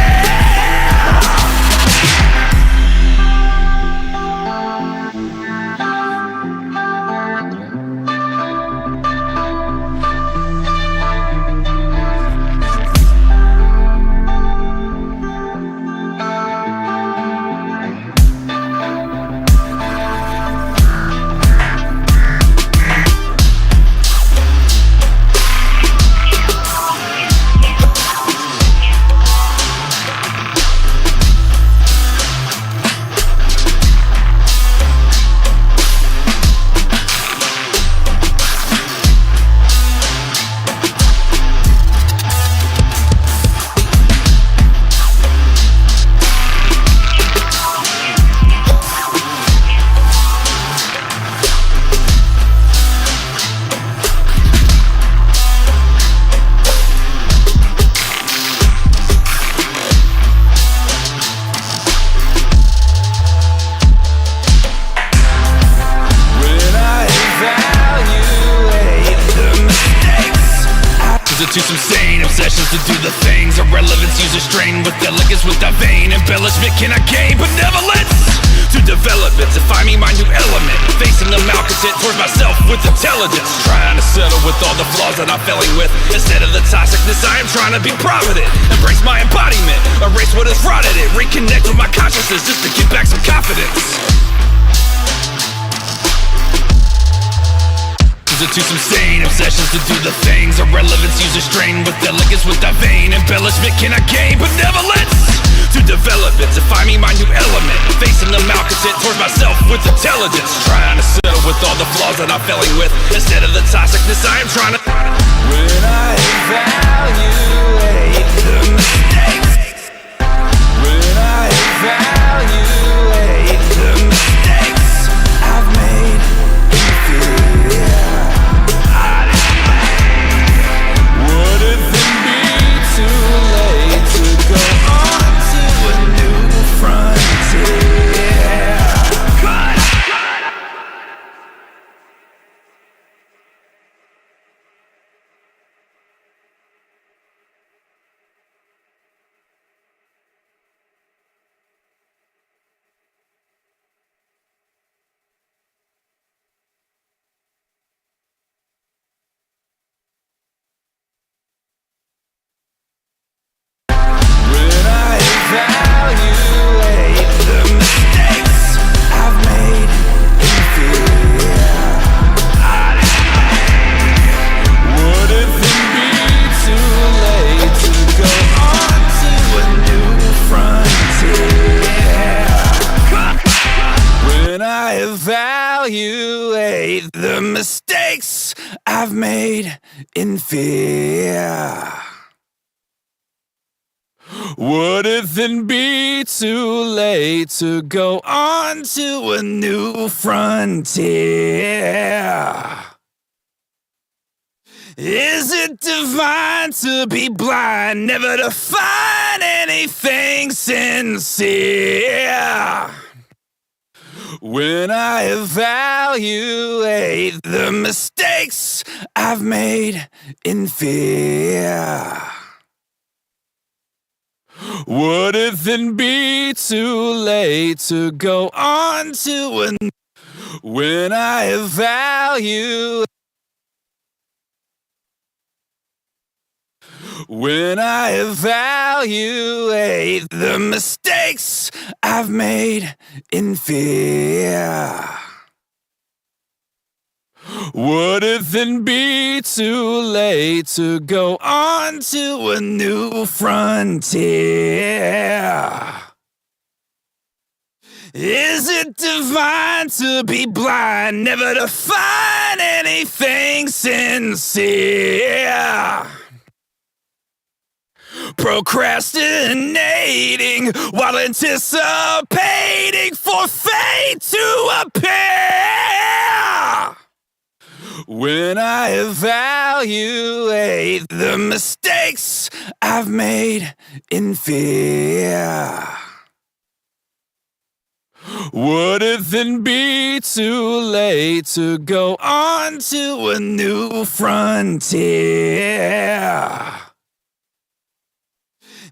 To some sane obsessions to do the things, irrelevance, user strain with elegance, without vain embellishment can I gain benevolence? To develop it, to find me my new element, facing the malcontent towards myself with intelligence, trying to settle with all the flaws that I'm failing with. Instead of the toxicness, I am trying to be provident, embrace my embodiment, erase what has rotted it, reconnect with my consciousness just to get back some confidence. To some sane obsessions to do the things, irrelevance, user strain with elegance, without vain embellishment can I gain benevolence? To develop it, to find me my new element, facing the malcontent towards myself with intelligence, trying to settle with all the flaws that I'm failing with. Instead of the toxicness, I am trying to. When I evaluate the mistakes, when I evaluate the mistakes I've made, would it then be too late to go on to a new frontier? Evaluate the mistakes I've made in fear. Would it then be too late to go on to a new frontier? When I evaluate the mistakes I've made in fear, would it then be too late to go on to a new frontier? Is it divine to be blind, never to find anything sincere? When I evaluate the mistakes I've made in fear, would it then be too late to go on to a... When I evaluate... When I evaluate the mistakes I've made in fear, would it then be too late to go on to a new frontier? Is it divine to be blind, never to find anything sincere? Procrastinating while anticipating for fate to appear. When I evaluate the mistakes I've made in fear, would it then be too late to go on to a new frontier?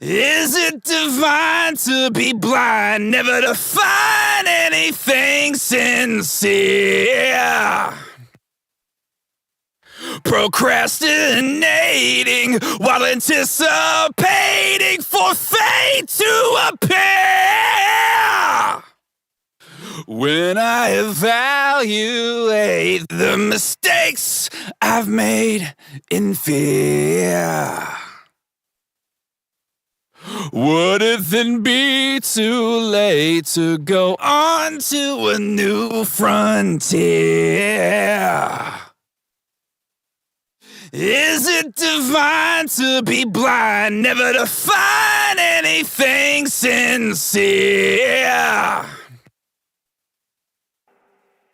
Is it divine to be blind, never to find anything sincere? Procrastinating while anticipating for fate to appear. When I evaluate the mistakes I've made in fear, would it then be too late to go on to a new frontier? Is it divine to be blind, never to find anything sincere?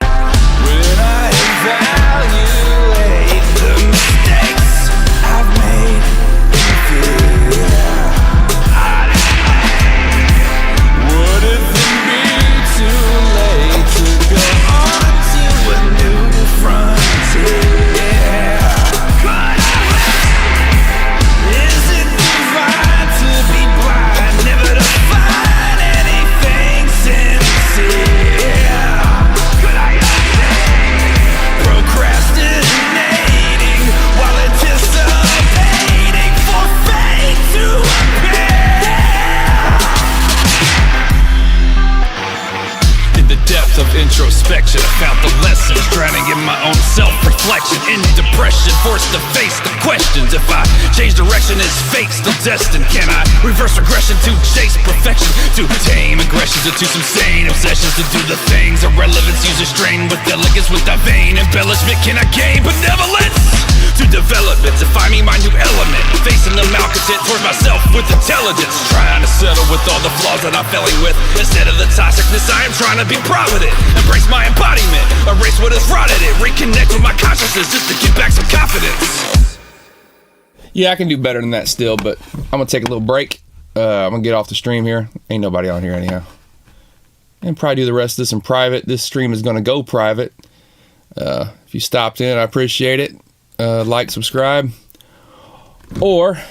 When I evaluate the mistakes I've made in fear, would it then be too late to go on to a new frontier? Is it divine to be blind, never to find anything sincere? Procrastinating while anticipating for fate to appear. In the depth of introspection, I found the lessons, drowning in my own self-reflection. In depression, forced to face the questions. If I change direction, is fate still destined? Can I reverse regression to chase perfection? To tame aggressions into some sane obsessions? To do the things irrelevance, use a strain with elegance, without vain embellishment. Can I gain benevolence? To development, to find me my new element, facing the malcontent towards myself with intelligence, trying to settle with all the flaws that I'm failing with. Instead of the toxicness, I am trying to be provident, embrace my embodiment, erase what has rotted it, reconnect with my consciousness just to get back some confidence. Yeah, I can do better than that still, but I'm gonna take a little break. I'm gonna get off the stream here. Ain't nobody on here anyhow, and probably do the rest of this in private. This stream is gonna go private. If you stopped in, I appreciate it. Like, subscribe, or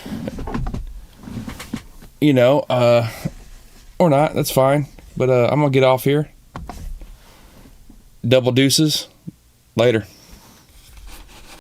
or not, that's fine. But I'm gonna get off here. Double deuces. Later.